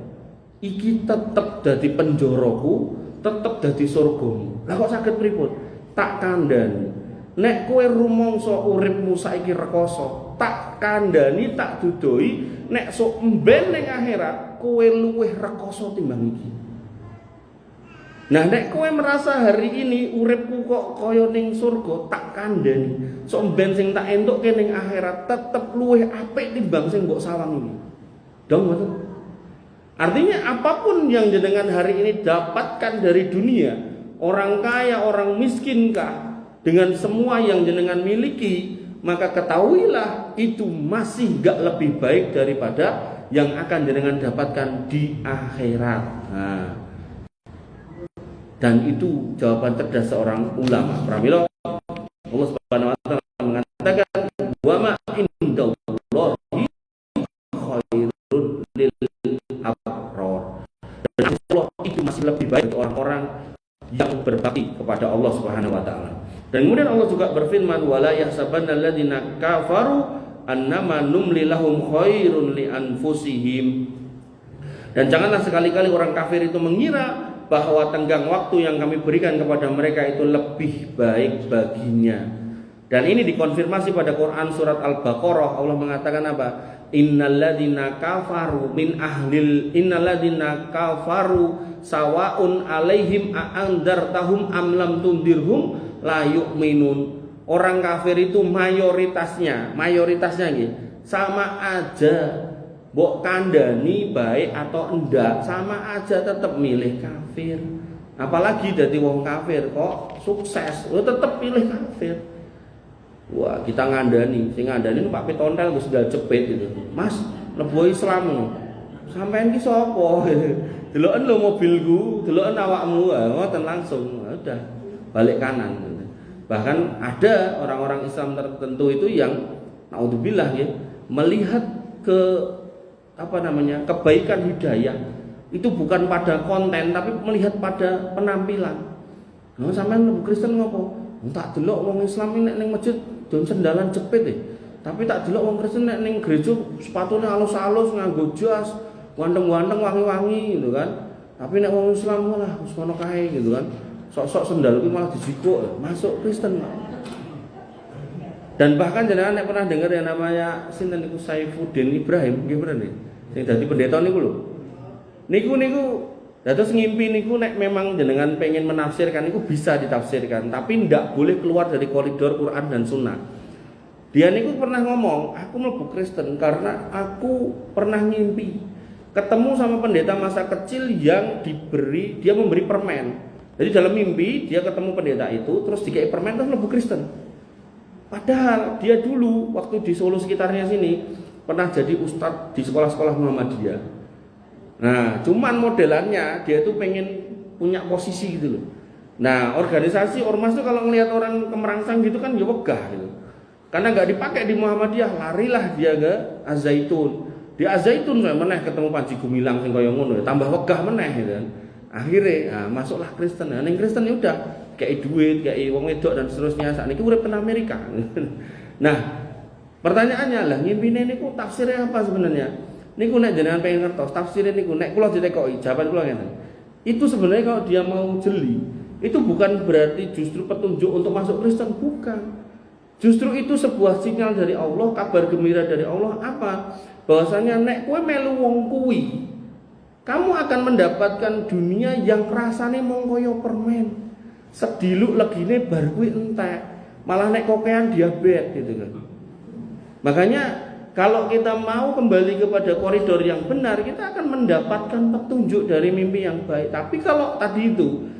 Iki tetep dadi penjaraku, tetep dadi surgamu. Lah kok saged pripun? Tak kandhani. Nek kowe rumangsa uripmu saiki rekoso, tak kandhani, tak dudoi, nek sok emben ning akhirat kowe luwih rekoso timbang iki. Nah nek kowe merasa hari ini uripku kok kaya ning surga, tak kandhani. Sok ben sing tak entukke ning akhirat tetep luwih apik timbang sing mbok sawang ini. Dong betul. Artinya apapun yang jenengan hari ini dapatkan dari dunia, orang kaya, orang miskin kah, dengan semua yang jenengan miliki, maka ketahuilah itu masih gak lebih baik daripada yang akan jenengan dapatkan di akhirat. Nah, dan itu jawaban cerdas seorang ulama. Pramila Allah Subhanahu wa taala mengatakan wa ma indallahi khairul lil abrar. Dan Allah itu masih lebih baik untuk orang-orang yang berbakti kepada Allah Subhanahu wa taala. Dan kemudian Allah juga berfirman wala yahsabanna alladziina kafaru annama numli lahum khairun li anfusihim. Dan janganlah sekali-kali orang kafir itu mengira bahwa tenggang waktu yang kami berikan kepada mereka itu lebih baik baginya. Dan ini dikonfirmasi pada Quran surat Al-Baqarah. Allah mengatakan apa? Innalladzina kafaru sawaun alaihim a'andartahum am lam tundirhum la yu'minun. Orang kafir itu mayoritasnya gitu, sama aja. Mbok kandani baik atau enggak sama aja tetap milih kafir. Apalagi dari wong kafir kok sukses, lo tetap pilih kafir. Wah, kita ngandani, sing ngandani Pak Pitontel wis sudah jepit itu. Mas, mlebu Islam ngono. Sampean ki sapa? Deloken lho mobilku, deloken awakmu, ngoten langsung. Udah balik kanan. Bahkan ada orang-orang Islam tertentu itu yang naudzubillah ya, melihat ke kebaikan hidayah itu bukan pada konten tapi melihat pada penampilan. Nah, sampean mlebu Kristen ngopo? Tak delok wong Islam nek ning masjid don sendalan jepit tapi tak delok wong Kristen nek ning gereja sepatune alus-alus nganggo jas, ganteng-ganteng wangi-wangi gitu kan. Tapi nek wong Islam malah wis ngono kae gitu kan. Sok-sok sendal kuwi malah dijikuk masuk Kristen. Dan bahkan jenengan nek pernah dengar yang namanya sinten niku Saifuddin Ibrahim nggih bener nggih. Sing dadi pendeta niku lho. Niku dados ngimpi niku nek memang jenengan pengen menafsirkan niku bisa ditafsirkan, tapi ndak boleh keluar dari koridor Quran dan Sunnah. Dia niku pernah ngomong, aku mlebu Kristen karena aku pernah ngimpi ketemu sama pendeta masa kecil yang dia memberi permen. Jadi dalam mimpi dia ketemu pendeta itu terus dikei permen terus mlebu Kristen. Padahal dia dulu waktu di Solo sekitarnya sini pernah jadi ustadz di sekolah-sekolah Muhammadiyah. Nah, cuman modelannya dia tuh pengen punya posisi gitu loh. Nah, organisasi ormas tuh kalau ngelihat orang kemerangsang gitu kan ya wegah gitu. Karena nggak dipakai di Muhammadiyah, larilah dia ke Az-Zaitun. Di Az-Zaitun meneh ketemu Panji Gumilang sing kaya ngono, tambah wegah meneh gitu kan. Akhirnya masuklah Kristen. Nah, ning Kristen ya udah kayak duit, kayak wong wedok dan seterusnya. Sakniki urip teng Amerika. Nah, pertanyaannya lah ngimpine niku tafsirnya apa sebenarnya? Niku nek jenengan pengen ngertos tafsirnya niku nek kula ditekoki jawaban kula ngeten. Itu sebenarnya kalau dia mau jeli, itu bukan berarti justru petunjuk untuk masuk Kristen, bukan. Justru itu sebuah sinyal dari Allah, kabar gembira dari Allah apa? Bahwasanya nek kowe melu wong kuwi, kamu akan mendapatkan dunia yang rasane mung kaya permen. Sediluk legine bar kuwi entek. Malah nek kokean diabetes gitu kan. Makanya kalau kita mau kembali kepada koridor yang benar, kita akan mendapatkan petunjuk dari mimpi yang baik. Tapi kalau tadi itu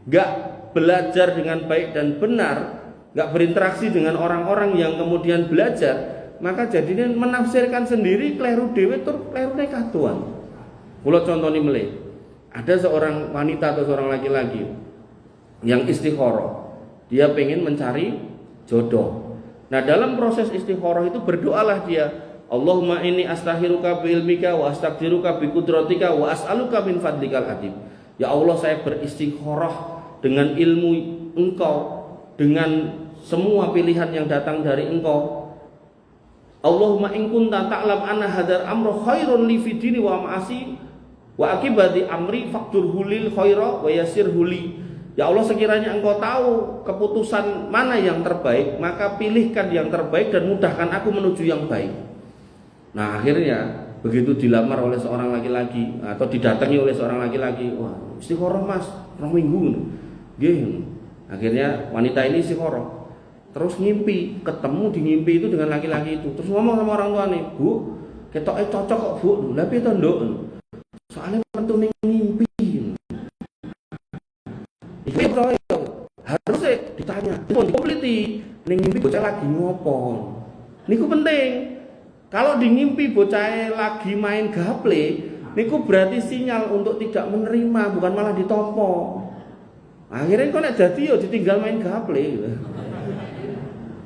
gak belajar dengan baik dan benar, gak berinteraksi dengan orang-orang yang kemudian belajar, maka jadinya menafsirkan sendiri kleru dhewe tur kleru katuan. Kula contoni melih. Ada seorang wanita atau seorang laki-laki yang istikharah. Dia pengen mencari jodoh. Nah, dalam proses istikharah itu berdoalah dia, Allahumma inni astaghfiruka bi ilmika wa astaghfiruka bi qudratika wa as'aluka min fadlikal adim. Ya Allah, saya beristikharah dengan ilmu Engkau, dengan semua pilihan yang datang dari Engkau. Allahumma in kunta ta'lam anna hadar amra khairun li fi dini wa ma'asi wa akibati amri faqdurhu lil khaira wa yassirhu li. Ya Allah, sekiranya Engkau tahu keputusan mana yang terbaik, maka pilihkan yang terbaik dan mudahkan aku menuju yang baik. Nah, akhirnya begitu dilamar oleh seorang laki-laki atau didatangi oleh seorang laki-laki, wah, Istikharah Mas, 2 minggu. Nggih. Akhirnya wanita ini istikharah. Terus ngimpi, ketemu di ngimpi itu dengan laki-laki itu. Terus ngomong sama orang tuanya, "Bu, ketoke cocok kok, Bu. Lah piye to, Nduk? Soalnya metu ning ngimpi." Iki harus ditanya. Pun dikomplit ning ngimpi bocah lagi ngopo. Niku penting. Kalau di ngimpi bocah lagi main gaple, niku berarti sinyal untuk tidak menerima, bukan malah ditompo. Akhirnya kok nek dadi yo ditinggal main gaple gitu.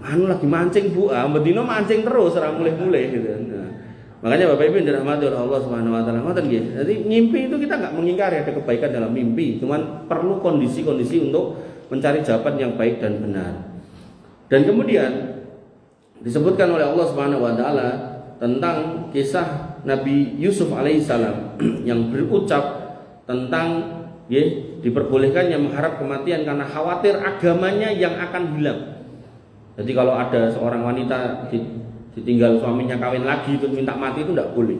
Anu lagi mancing Bu, bendino mancing terus ora mulih-mulih gitu. Nah, makanya Bapak Ibu yang dirahmati oleh Allah Subhanahu wa taala, ngoten nggih. Jadi mimpi itu kita enggak mengingkari ada kebaikan dalam mimpi, cuman perlu kondisi-kondisi untuk mencari jawaban yang baik dan benar. Dan kemudian disebutkan oleh Allah Subhanahu wa taala tentang kisah Nabi Yusuf alaihissalam yang berucap tentang diperbolehkannya mengharap kematian karena khawatir agamanya yang akan hilang. Jadi kalau ada seorang wanita ditinggal suaminya kawin lagi terus minta mati itu tidak boleh.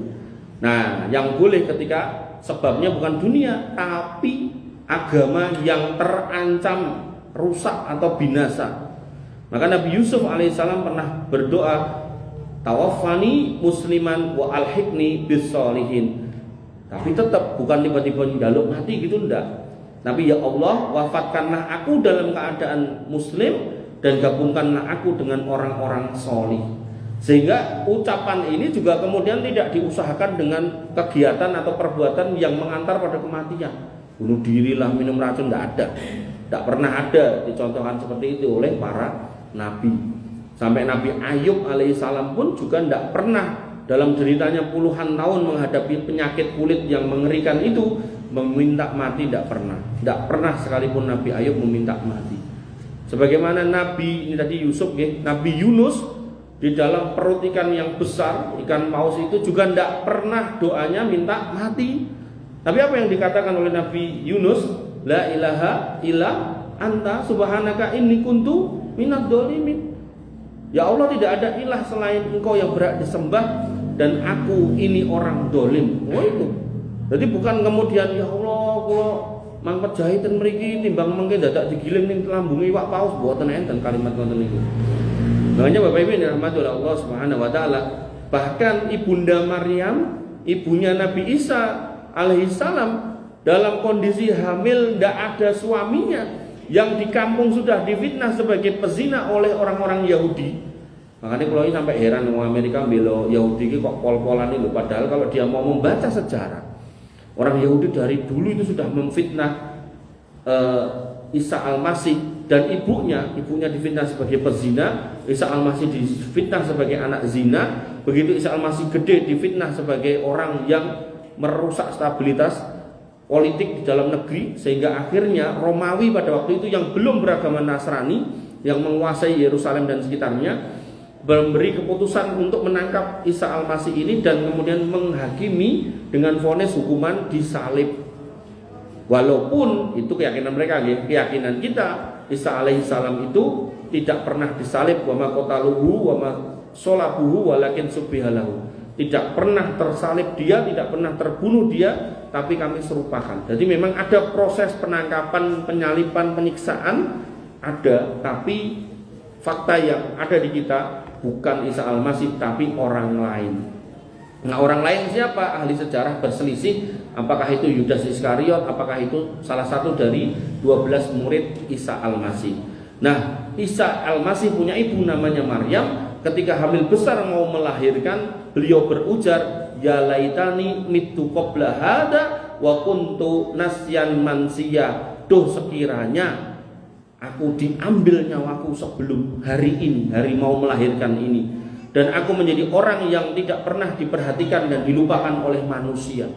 Nah, yang boleh ketika sebabnya bukan dunia tapi agama yang terancam rusak atau binasa. Maka Nabi Yusuf alaihissalam pernah berdoa, tawaffani musliman wa alhiqni bis sholihin. Tapi tetap bukan tiba-tiba njaluk mati gitu enggak. Tapi ya Allah, wafatkanlah aku dalam keadaan muslim dan gabungkanlah aku dengan orang-orang solih. Sehingga ucapan ini juga kemudian tidak diusahakan dengan kegiatan atau perbuatan yang mengantar pada kematian. Bunuh dirilah, minum racun, tidak ada. Tidak pernah ada dicontohkan seperti itu oleh para nabi. Sampai Nabi Ayub alaihissalam pun juga tidak pernah dalam deritanya puluhan tahun menghadapi penyakit kulit yang mengerikan itu meminta mati, tidak pernah. Tidak pernah sekalipun Nabi Ayub meminta mati. Sebagaimana Nabi ini tadi Yusuf, Nabi Yunus di dalam perut ikan yang besar, ikan paus itu juga tidak pernah doanya minta mati. Tapi apa yang dikatakan oleh Nabi Yunus? La ilaha illa anta subhanaka inni kuntu minadz dzalimin. Ya Allah, tidak ada ilah selain Engkau yang berhak disembah dan aku ini orang dolim. Oh itu. Jadi bukan kemudian ya Allah kalau mangkat jahitan mriki timbang mengke dadak digiling ning lambunge iwak paus mboten enten kalimat ngoten niku. Makanya Bapak Ibu dirahmati oleh Allah Subhanahu wa taala, bahkan Ibunda Maryam, ibunya Nabi Isa alaihissalam dalam kondisi hamil tidak ada suaminya, yang di kampung sudah difitnah sebagai pezina oleh orang-orang Yahudi. Makanya kalau ini sampai heran orang Amerika belo Yahudi ini kok pol-polan ini loh. Padahal kalau dia mau membaca sejarah, orang Yahudi dari dulu itu sudah memfitnah Isa Al-Masih dan ibunya difitnah sebagai pezina, Isa Al-Masih difitnah sebagai anak zina. Begitu Isa Al-Masih gede difitnah sebagai orang yang merusak stabilitas politik di dalam negeri, sehingga akhirnya Romawi pada waktu itu yang belum beragama Nasrani yang menguasai Yerusalem dan sekitarnya memberi keputusan untuk menangkap Isa Al-Masih ini dan kemudian menghakimi dengan vonis hukuman disalib. Walaupun itu keyakinan mereka, keyakinan kita Isa alaihissalam itu tidak pernah disalib, wa ma qataluhu wa ma sholabuhu walakin subbihalahu. Tidak pernah tersalib dia, tidak pernah terbunuh dia, tapi kami serupakan. Jadi memang ada proses penangkapan, penyaliban, penyiksaan ada, tapi fakta yang ada di kita bukan Isa Al-Masih tapi orang lain. Nah, orang lain siapa? Ahli sejarah berselisih apakah itu Yudas Iskariot, apakah itu salah satu dari 12 murid Isa Al-Masih. Nah, Isa Al-Masih punya ibu namanya Maryam. Ketika hamil besar mau melahirkan, beliau berujar, ya laitani mitu qabla hada wa kuntu nasyan mansiya. Duh, sekiranya aku diambil nyawaku sebelum hari ini, hari mau melahirkan ini, dan aku menjadi orang yang tidak pernah diperhatikan dan dilupakan oleh manusia.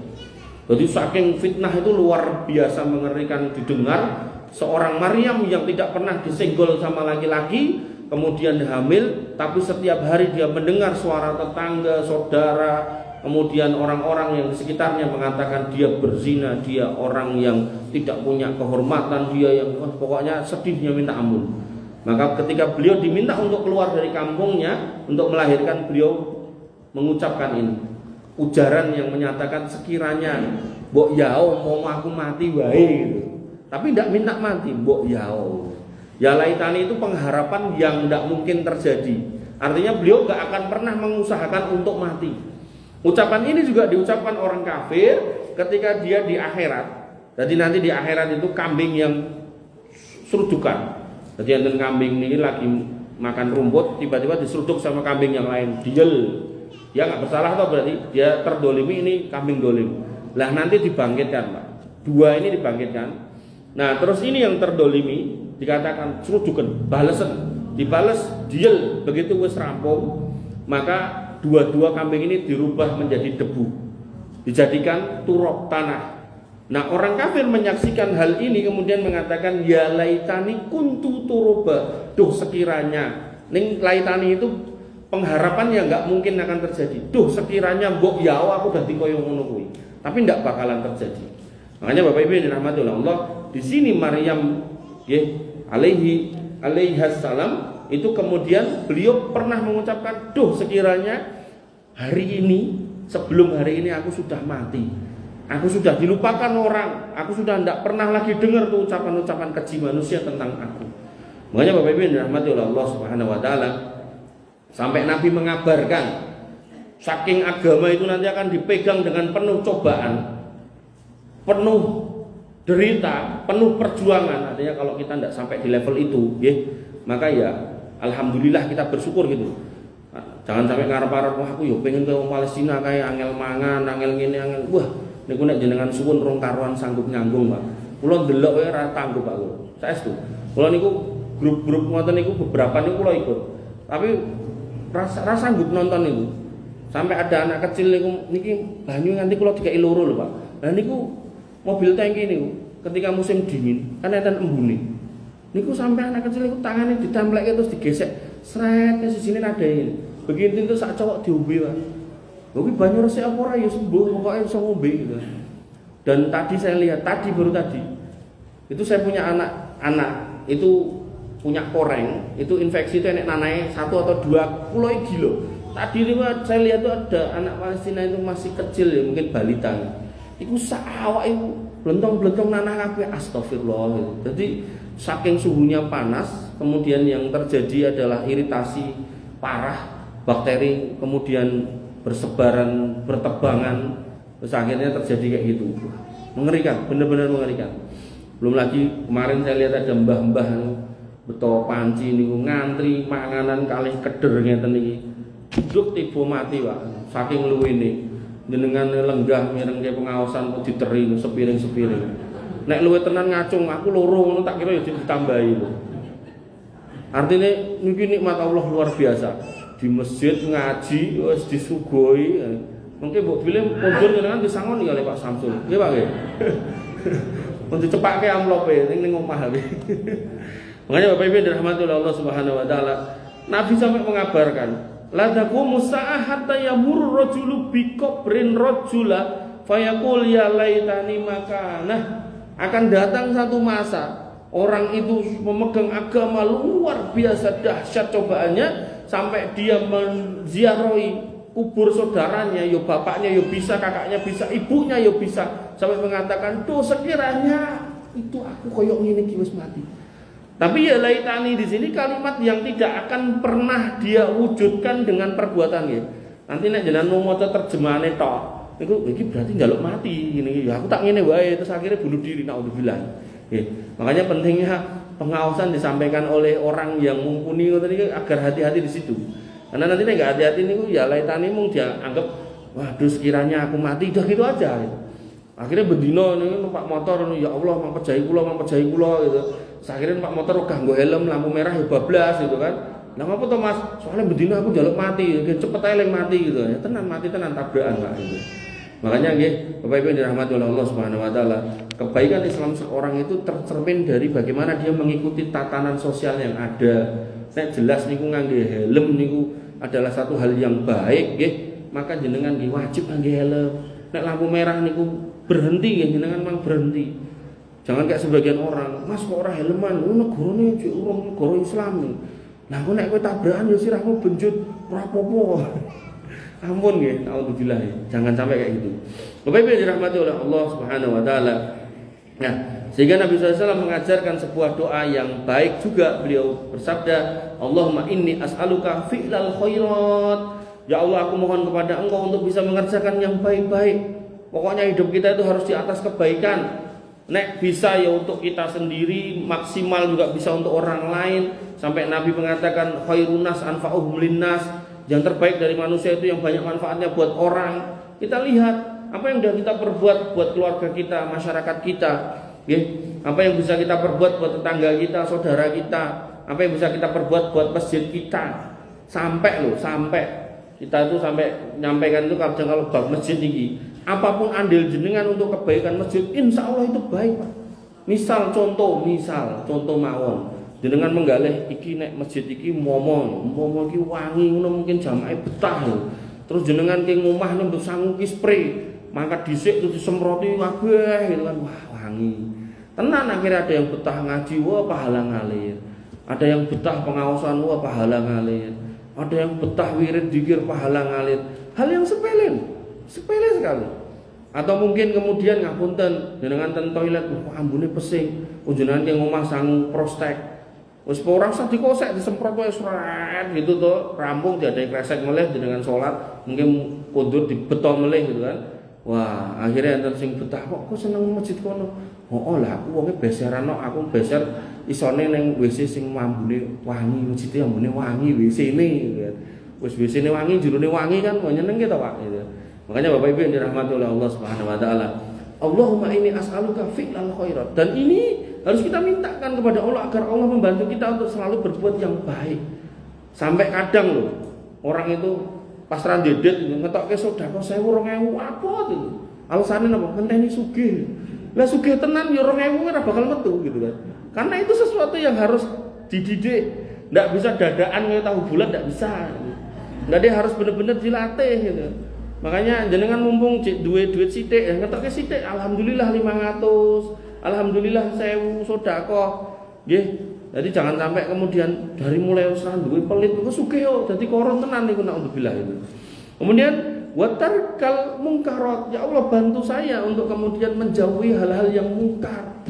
Jadi saking fitnah itu luar biasa mengerikan didengar. Seorang Maryam yang tidak pernah disenggol sama laki-laki, kemudian hamil, tapi setiap hari dia mendengar suara tetangga, saudara, kemudian orang-orang yang di sekitarnya mengatakan dia berzina, dia orang yang tidak punya kehormatan, dia yang pokoknya sedihnya minta ampun. Maka ketika beliau diminta untuk keluar dari kampungnya untuk melahirkan, beliau mengucapkan ini, ujaran yang menyatakan sekiranya mbok yao mau aku mati wae gitu. Tapi tidak minta mati, mbok yao. Ya laitani itu pengharapan yang tidak mungkin terjadi. Artinya beliau gak akan pernah mengusahakan untuk mati. Ucapan ini juga diucapkan orang kafir ketika dia di akhirat. Jadi nanti di akhirat itu kambing yang serudukan. Jadi enten kambing ini lagi makan rumput, tiba-tiba diseruduk sama kambing yang lain, diel. Dia nggak bersalah atau berarti dia terdolimi, ini kambing dolim. Lah nanti dibangkitkan, Pak. Dua ini dibangkitkan. Nah terus ini yang terdolimi dikatakan serudukan, balesan, dibales diel. Begitu wis rampung, maka dua-dua kambing ini dirubah menjadi debu, dijadikan turab tanah. Nah orang kafir menyaksikan hal ini kemudian mengatakan ya laitani kuntu turoba. Duh sekiranya, ning laitani itu pengharapan yang nggak mungkin akan terjadi. Duh sekiranya mbok yao aku dadi koyo ngono kuwi. Tapi tidak bakalan terjadi. Makanya Bapak Ibu yang dirahmati oleh Allah, di sini Maryam alaihissalam itu kemudian beliau pernah mengucapkan, duh sekiranya hari ini, sebelum hari ini aku sudah mati. Aku sudah dilupakan orang. Aku sudah tidak pernah lagi dengar tuh ucapan-ucapan keji manusia tentang aku. Makanya Bapak Ibu yang dirahmati oleh Allah Subhanahu wa taala, sampai Nabi mengabarkan saking agama itu nanti akan dipegang dengan penuh cobaan, penuh derita, penuh perjuangan. Artinya kalau kita tidak sampai di level itu, maka ya alhamdulillah kita bersyukur gitu. Jangan sampai ngarep-arep wah aku yo pengen ke Palestina kayak angel mangan, angel ngene, angel wah niku nek jenengan suwun rong karuan sanggup nyanggung, Pak. Kula ndelok wae ora tanggup, Pak. Saestu. Kula niku grup-grup ngoten niku beberapa niku kula ikut. Tapi rasa sanggup nonton niku. Sampai ada anak kecil niku niki banyu nganti kula dikeki loro lho, Pak. Lah niku mobil tangki niku ketika musim dingin kan enten embune. Niku sampai anak kecil niku tangane ditemplekke terus digesek. Sret ke sisine nadai. Begitu itu sak cowok diombe, Pak. Kuwi banyu resik apa ora ya sembuh, pokoknya iso ngombe gitu. Dan tadi saya lihat baru tadi. Itu saya punya anak itu punya koreng, itu infeksi itu enek nanae 1 atau 2 pulau gila. Tadi itu saya lihat tuh ada anak Palestina itu masih kecil ya, mungkin balita. Iku sak awak iku blentong-blentong nanah kabeh, astagfirullah gitu. Jadi saking suhunya panas, kemudian yang terjadi adalah iritasi parah, bakteri kemudian bersebaran, bertebangan, terus akhirnya terjadi kayak gitu. Mengerikan, benar-benar mengerikan. Belum lagi kemarin saya lihat ada mbah-mbah beto panci niku ngantri panganan kalih keder ngeten iki. Duduk tiba mati, Pak. Saking luwene. Jenengan lenggah mireng ke pengawasan kok diteri sepiring-sepiring. Nek luwe tenan ngacung aku loro ngono tak kira ya ditambahi lho. Artinya niki nikmat Allah luar biasa. Di masjid ngaji wis disuguhi. Mungkin mbok pilih pondok jenengan disangoni kali Pak Samsul. Nggih Pak nggih. Mun dicepake amlope ning omah iki. Makanya Bapak Ibu dirahmati oleh Allah Subhanahu wa taala, Nabi sampai mengabarkan, la taqumu sa'ah hatta yamur rajulu bi qabrin rajula fayaqul ya laitani makanah. Akan datang satu masa orang itu memegang agama luar biasa dahsyat cobaannya sampai dia menziarahi kubur saudaranya, yo bapaknya yo bisa, kakaknya bisa, ibunya yo bisa, sampai mengatakan, "Duh sekiranya itu aku koyok ngene iki wis mati." Tapi ya laitani di sini kalimat yang tidak akan pernah dia wujudkan dengan perbuatannya. Nanti nek jenengan mau maca terjemahane tok, niku iki berarti njaluk mati ngene ya aku tak ngene wae terus akhirnya bunuh diri naudzubillah. Makanya pentingnya pengawasan disampaikan oleh orang yang mumpuni ngoten iki agar hati-hati di situ. Karena nanti nek enggak hati-hati niku ya laitani mung dia anggap waduh sekiranya aku mati udah gitu aja gitu. Akhirnya bendino niku numpak motor ya Allah mang pejahi kula gitu. Akhirnya numpak motor uga nggo helm lampu merah ya bablas gitu kan. Lah ngopo to Mas? Soalnya bendino aku njaluk mati, cepet ae leng mati gitu. Ya tenan mati tenan tabrakan Pak gitu. Makanya nggih Bapak Ibu yang dirahmati oleh Allah Subhanahu wa taala, kebaikan Islam seorang itu tercermin dari bagaimana dia mengikuti tatanan sosial yang ada. Nek jelas niku ngangge helm niku adalah satu hal yang baik nggih, maka jenengan nggih wajib ngangge helm. Nek lampu merah niku berhenti nggih jenengan mang berhenti. Jangan kayak sebagian orang, Mas kok ora helman, negarane jek urung negara Islam. Lah kok nek kowe tabrakan ya sirahmu benjut ora apa-apa. Ampun nggih, naudzubillah. Jangan sampai kayak gitu. Bapak Ibu yang dirahmati oleh Allah Subhanahu wa taala. Nah, sehingga Nabi SAW mengajarkan sebuah doa yang baik juga. Beliau bersabda, Allahumma inni as'aluka fi'lal khairat. Ya Allah, aku mohon kepada Engkau untuk bisa mengerjakan yang baik-baik. Pokoknya hidup kita itu harus di atas kebaikan. Nek bisa ya untuk kita sendiri, maksimal juga bisa untuk orang lain. Sampai Nabi mengatakan khairun nas anfa'uhum linnas. Yang terbaik dari manusia itu yang banyak manfaatnya buat orang. Kita lihat apa yang sudah kita perbuat buat keluarga kita, masyarakat kita, ya. Apa yang bisa kita perbuat buat tetangga kita, saudara kita, apa yang bisa kita perbuat buat masjid kita. Sampai kita itu sampai nyampaikan itu kalau bab masjid ini, apapun andil jenengan untuk kebaikan masjid, insya Allah itu baik, Pak. Misal contoh mawon. Jenengan menggalih iki nek masjid iki momo iki wangi ngono mungkin jamaah betah lho. Terus jenengan ki ngomah nek sangu ki spray, mangkat dhisik terus disemproti kabeh gitu kan. Wah, wangi. Tenan akhirnya ada yang betah ngaji, wah pahala ngalir. Ada yang betah pengawasan, wah pahala ngalir. Ada yang betah wirid zikir, pahala ngalir. Hal yang sepele sekali. Atau mungkin kemudian ngapunten jenengan ten toilet, wah ambune pesing. Jenengan ki ngomah sangu prostek. Wis orang sak dikosek disemprot wae sret gitu to, rampung diadai kresek meleh dengan salat, mungkin kundur dibeton meleh gitu kan. Wah, akhirnya enten sing betah kok seneng masjid kono. Oh lah aku wonge beseran kok, aku beser isone ning WC sing ambune wangi, masjid ambune wangi WC-ne gitu kan. Wis WC-ne wangi, jerone wangi kan kok nyeneng gitu Pak gitu. Makanya Bapak Ibu yang dirahmati oleh Allah Subhanahu wa taala, Allahumma inni as'aluka fi'lal khairat. Dan ini harus kita mintakan kepada Allah agar Allah membantu kita untuk selalu berbuat yang baik. Sampai kadang loh, orang itu pas randedet ngetokke sedekah 1.000 2.000 apa itu? Alasannya apa? Ngenteni sugih. Lah sugih tenan ya 2.000 ora bakal metu gitu kan. Karena itu sesuatu yang harus dididik. Enggak bisa dadaan kayak tahu bulat, enggak bisa. Enggak, dia harus benar-benar dilatih gitu. Makanya jenengan mumpung duit sithik, ngetokke sithik alhamdulillah 500. Alhamdulillah 1.000 sedekah. Nggih. Jadi jangan sampai kemudian dari mulai usaha duwe pelit kok sugih yo dadi koron tenan niku naudzubillah itu. Kemudian watarkal mungkarat. Ya Allah bantu saya untuk kemudian menjauhi hal-hal yang mungkar.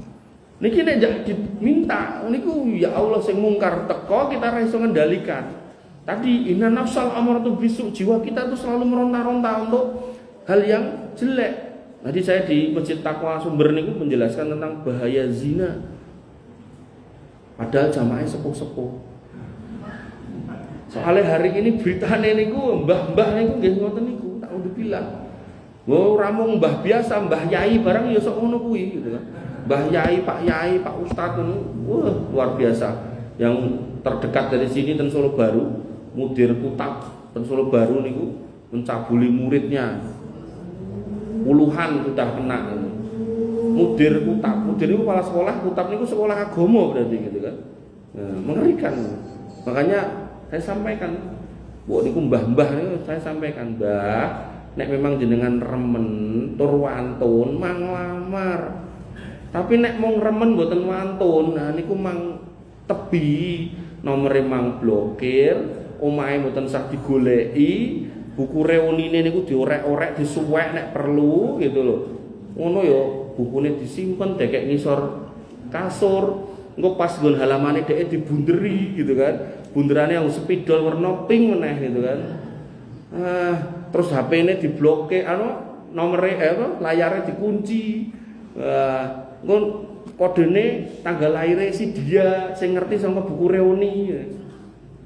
Niki nek diminta niku ya Allah sing mungkar teko kita ra iso ngendalikan. Tadi inna nafsal amaratu bisu, jiwa kita tuh selalu meronta-ronta untuk hal yang jelek. Tadi saya di Masjid Taqwa Sumber niku menjelaskan tentang bahaya zina. Padahal jamaahnya sepuh-sepuh. Soalnya hari ini beritane niku mbah-mbah niku nggih ngoten niku, tak udah bilang. Wo ramung mbah biasa, mbah yai barang ya sok ngono kuwi gitu kan. Mbah yai, Pak Ustadz niku, wah luar biasa. Yang terdekat dari sini ten Solo Baru, mudir kutab ten Solo Baru niku mencabuli muridnya. Puluhan sudah kena mudir itu kepala sekolah, kutab itu sekolah agama berarti gitu kan. Nah, mengerikan. Makanya saya sampaikan, buat niku mbah-mbah niku saya sampaikan, Mbah, nek memang jenengan remen tur wantun mang lamar. Tapi nek mung remen mboten wantun, nah niku mang tebi, nomere mang blokir, omahe mboten sah digoleki. Buku reunine niku diorek-orek, disuwek nek perlu gitu loh. Ngono ya, bukune disimpen dekek ngisor kasur. Engko pas nggon halamane dhek dibunderi gitu kan. Bunderane yang spidol warna pink meneh gitu kan. Terus HP-ne diblokir nomere layare dikunci. Engko kodene tanggal lahire si dia sing ngerti saka buku reuni.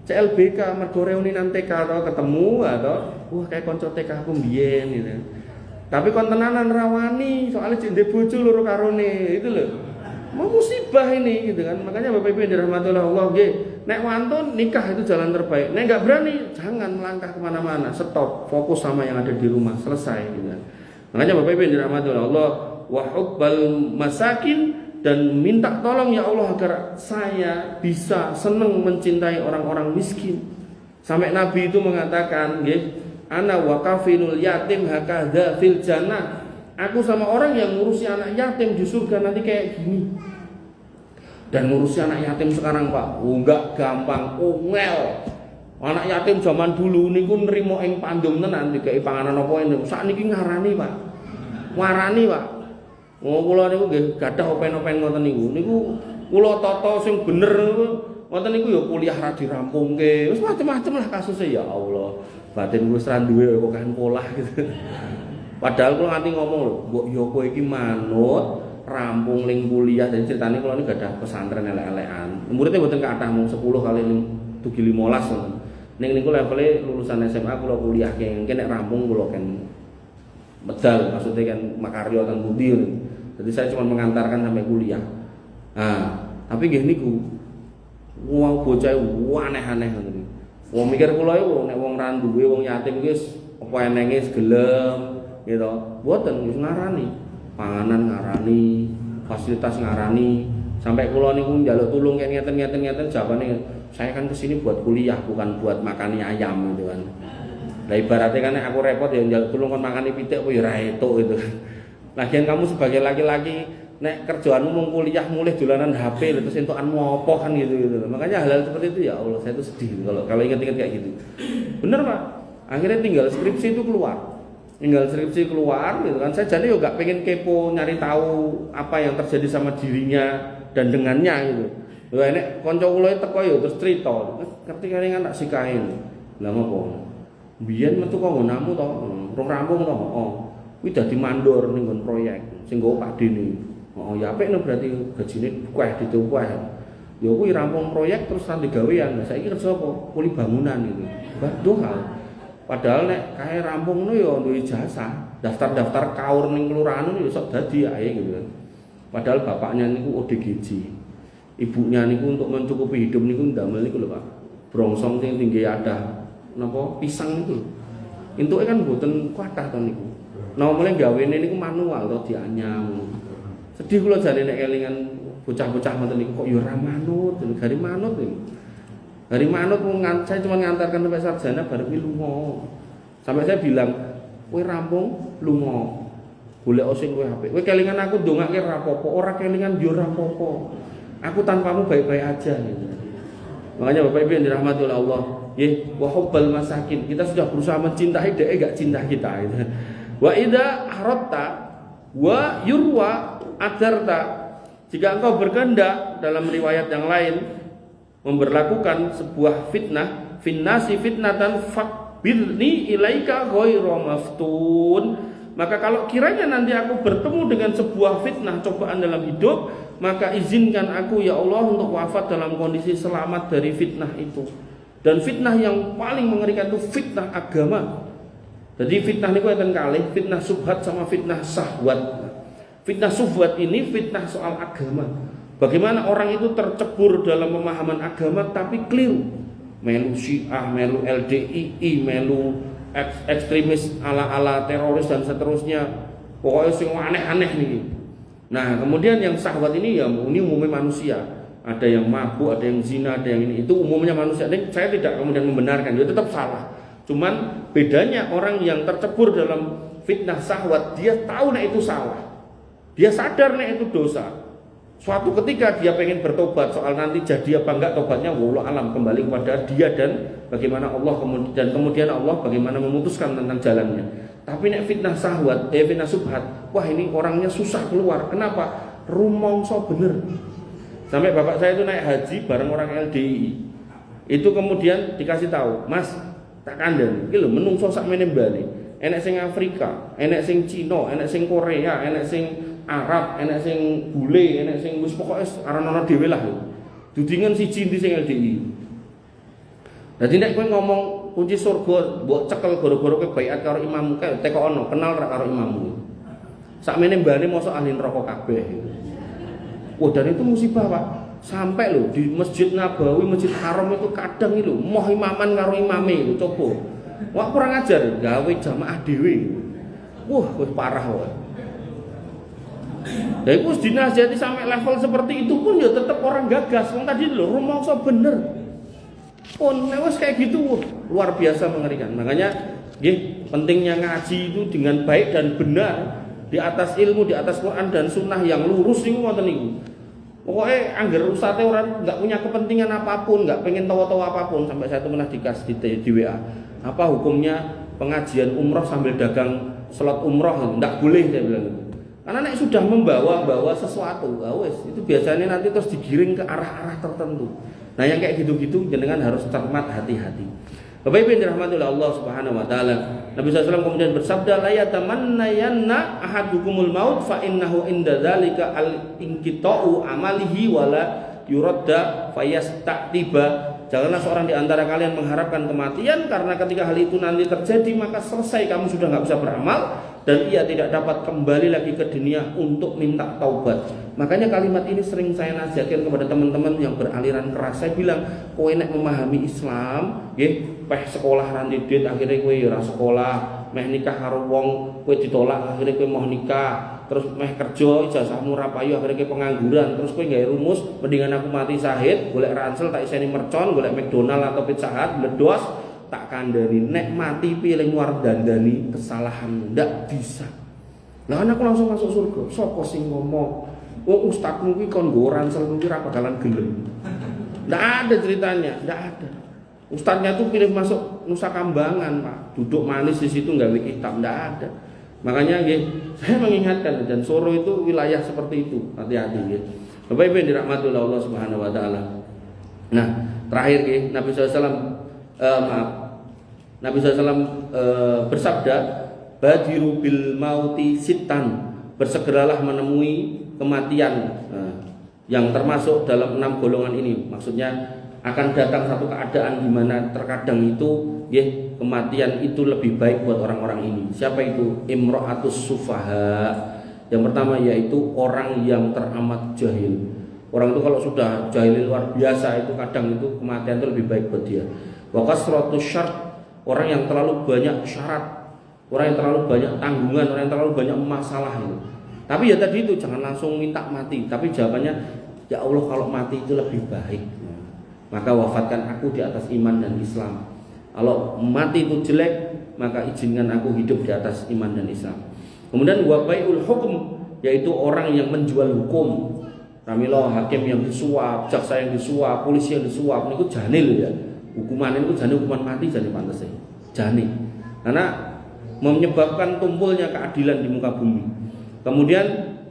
CLBK mergo reuni nang TK atau ketemu atau wah kayak konco TK aku mbiyen gitu. Tapi kon tenanan rawani soalnya jende bojo loro karone itu loh. Mau musibah ini gitu kan. Makanya Bapak Ibu yang dirahmati oleh Allah nggih, nek wantun nikah itu jalan terbaik. Nek enggak berani jangan melangkah kemana mana, stop, fokus sama yang ada di rumah, selesai gitu kan. Makanya Bapak Ibu yang dirahmati oleh Allah, wa hubbal masakin, dan minta tolong ya Allah agar saya bisa senang mencintai orang-orang miskin. Sampai Nabi itu mengatakan, nggih, ana wa kafinul yatim hakadha fil jannah. Aku sama orang yang ngurusi anak yatim di surga nanti kayak gini. Dan ngurusi anak yatim sekarang Pak, enggak gampang, ongel. Anak yatim zaman dulu niku nrimo ing pandum tenan dikeki panganan apa niku. Sakniki ngarani, Pak. Warani, Pak. Oh kula niku nggih gadah open-open ngoten niku. Niku kula tata sing bener ngoten niku ya kuliah ra dirampungke. Wis macem-macem lah kasusnya ya Allah. Batin wis ra duwe kok kan polah gitu. Padahal kula nganti ngomong lho, mbok ya kowe iki manut rampung ling kuliah. Jadi ceritane kula niku gadah pesantren elek-elekan. Muridnya mboten kathah mung 10 kali dugi 15 ngoten. Ning niku levele lulusan SMA kula kuliah kenging nek rampung kula kan medal, maksudnya kan makarya kan budi. Jadi saya cuma mengantarkan sampai kuliah. Nah, tapi nggih niku wong bocah aneh-aneh ngoten. Wong mikir kula iku nek wong ra duwe wong yatim wis apa enenge gelem gitu. Mboten wis ngarani. Panganan ngarani, fasilitas ngarani. Sampai kula niku njaluk tulung kayak ngeten jawabane saya kan kesini buat kuliah bukan buat makani ayam gitu kan. Lah ibaratnya kan aku repot ya njaluk tulung kon makani pitik apa ya ra etuk gitu. Lagian kamu sebagai laki-laki nek kerjaanmu mau kuliah mulai dolanan HP terus entukanmu apa kan gitu. Makanya hal-hal seperti itu ya Allah saya tuh sedih kalau ingat-ingat kayak gitu. Bener Pak. Akhirnya tinggal skripsi itu keluar. Tinggal skripsi keluar gitu kan. Saya jadi juga pengen kepo nyari tahu apa yang terjadi sama dirinya dan dengannya gitu. Lha nek kanca kula teko ya terus crita, ngerti kan tak sikain. Lah ngopo? Biyen metu kok nggonamu to, rong rampung to, heeh. Kuwi dadi mandor ning nggon proyek sing nggo Pak Dene. Heeh, ya apik berarti gajine kueh ditukueh. Ya kuwi rampung proyek terus nanti gawean. Lah saiki kerja apa? Kuli bangunan gitu. Waduh hal. Padahal nek kae rampung ngono ya duwe jasa. Daftar-daftar kaur ning kelurahan yo sok dadi ae gitu kan. Padahal bapaknya niku ODGJ. Ibunya niku untuk mencukupi hidup niku ndamel niku lho Pak. Brongsong sing tinggi ada napa pisang niku. Entuke kan mboten kathah to niku. Nah mulai gawene niku manual to dianyam. Sedih kula jare nek kelingan bocah-bocah ngoten niku kok ya ora manut, gari manut niku. Gari manut saya cuma ngantarkan sampai sarjana bareng lunga. Sampai saya bilang, "Kowe rampung lunga." Golek sing kowe apik. Kowe kelingan aku ndongake ra apa-apa, ora kelingan yo ora apa-apa. Aku tanpamu baik-baik aja gitu. Makanya Bapak Ibu yang dirahmati oleh Allah, wa hubbal masakin. Kita sudah berusaha mencintai dia enggak cinta kita gitu. Wa idza aradta wa yurwa adarta. Jika engkau berkehendak dalam riwayat yang lain memberlakukan sebuah fitnah, finnasi fitnatan fakbirni ilaika ghairu maftun. Maka kalau kiranya nanti aku bertemu dengan sebuah fitnah cobaan dalam hidup, maka izinkan aku ya Allah untuk wafat dalam kondisi selamat dari fitnah itu. Dan fitnah yang paling mengerikan itu fitnah agama. Jadi fitnah ini akan kalih, fitnah subhat sama fitnah sahwat. Fitnah subhat ini fitnah soal agama. Bagaimana orang itu tercebur dalam pemahaman agama tapi keliru. Melu Syiah, melu LDII, melu ekstremis ala-ala teroris dan seterusnya. Pokoknya sing aneh-aneh nih. Nah, kemudian yang syahwat ini ya ini umumnya manusia. Ada yang mabuk, ada yang zina, ada yang ini. Itu umumnya manusia. Dan saya tidak kemudian membenarkan, dia tetap salah. Cuman bedanya orang yang tercebur dalam fitnah syahwat, dia tahu nek itu salah. Dia sadar nek itu dosa. Suatu ketika dia pengen bertobat soal nanti jadi apa enggak tobatnya wallahu alam, kembali kepada dia dan bagaimana Allah kemudian Allah bagaimana memutuskan tentang jalannya. Tapi nek fitnah syahwat, fitnah subhat, wah ini orangnya susah keluar. Kenapa? Rumongso bener. Sampai bapak saya itu naik haji bareng orang LDI. Itu kemudian dikasih tahu, "Mas, tak kandhani. Iki lho menungso sakmene Bali. Enek sing Afrika, enek sing Cina, enek sing Korea, enek sing Arab, enek sing bule, enek sing wis pokoke aran-aran dhewe lah lho. Dudingan siji ndi sing LDI." Dadi nek kowe ngomong kunci surga mbok cekel gara-gara kowe baiat karo imammu kae tekono, kenal ra karo imammu. Sakmene mbane mosok ahli neraka kabeh. Wah, dan itu musibah, Pak. Sampai lho di Masjid Nabawi, Masjid Haram itu kadang itu moh imaman karo imame itu coba. Wah, kurang ajar gawe jamaah dhewe. Wah, wis parah wae. Ya iku dinasihati sampai level seperti itu pun ya tetap orang gagas. Wong tadi lho rumangsa bener. Pun nek wis kayak gitu luar biasa mengerikan. Makanya nggih pentingnya ngaji itu dengan baik dan benar di atas ilmu, di atas Quran dan sunnah yang lurus niku wonten niku. Pokoknya angger ustadz orang nggak punya kepentingan apapun, nggak pengen tahu-tahu apapun. Sampai saya tuh pernah dikasih di WA, apa hukumnya pengajian umroh sambil dagang slot umroh? Nggak boleh, saya bilang gitu. Karena nek sudah membawa sesuatu, itu biasanya nanti terus digiring ke arah-arah tertentu. Nah yang kayak gitu-gitu jenengan harus cermat, hati-hati. Bapak Ibu yang dirahmati oleh Allah Subhanahu wa taala. Nabi SAW kemudian bersabda, la yatamannayanna ahadukumul maut fa innahu inda dzalika al-inqita'u amalihi wala yuradda fayastatiba. Janganlah seorang di antara kalian mengharapkan kematian, karena ketika hal itu nanti terjadi maka selesai, kamu sudah nggak bisa beramal dan ia tidak dapat kembali lagi ke dunia untuk minta taubat. Makanya kalimat ini sering saya nasihatkan kepada teman-teman yang beraliran keras. Saya bilang, kowe nek memahami Islam, nggih, peh sekolah ranti duit akhirnya kowe ora sekolah, meh nikah karo wong kowe ditolak akhirnya kowe mau nikah, terus meh kerja ijazahmu ra payu akhirnya kowe pengangguran, terus kowe gawe rumus mendingan aku mati syahid, golek ransel tak iseni mercon, golek McDonald atau Pizza Hut meledos, tak kandani nek mati piling war dandani kesalahan ndak bisa. Lah anakku langsung masuk surga. Sopo sing ngomong? Wong ustadzmu kuwi kon nggo ransel kuwi ra bakalan gelem. Ndak ada ceritanya, ndak ada. Ustadznya tuh pilih masuk Nusa Kambangan, Pak. Duduk manis di situ gawe kitab, ndak ada. Makanya nggih, saya mengingatkan, dan Soro itu wilayah seperti itu. Hati-hati nggih. Bapak Ibu yang dirahmati oleh Allah Subhanahu wa taala. Nah, terakhir nggih, Nabi SAW Nabi SAW bersabda, badiru bil mauti sitan, bersegeralah menemui kematian, yang termasuk dalam 6 golongan ini. Maksudnya akan datang satu keadaan di mana terkadang itu kematian itu lebih baik buat orang-orang ini. Siapa itu? Imra'atus sufaha. Yang pertama yaitu orang yang teramat jahil. Orang itu kalau sudah jahil luar biasa, itu kadang itu kematian itu lebih baik buat dia. Wa kasratus syart, orang yang terlalu banyak syarat, orang yang terlalu banyak tanggungan, orang yang terlalu banyak masalah itu. Tapi ya tadi itu jangan langsung minta mati, tapi jawabannya, ya Allah kalau mati itu lebih baik, maka wafatkan aku di atas iman dan Islam. Kalau mati itu jelek, maka izinkan aku hidup di atas iman dan Islam. Kemudian wabaiul hukum, yaitu orang yang menjual hukum. Ramilo hakim yang disuap, jaksa yang disuap, polisi yang disuap, ini janil ya. Hukuman itu janil, hukuman mati jadi pantas ya. Janil. Karena menyebabkan tumpulnya keadilan di muka bumi. Kemudian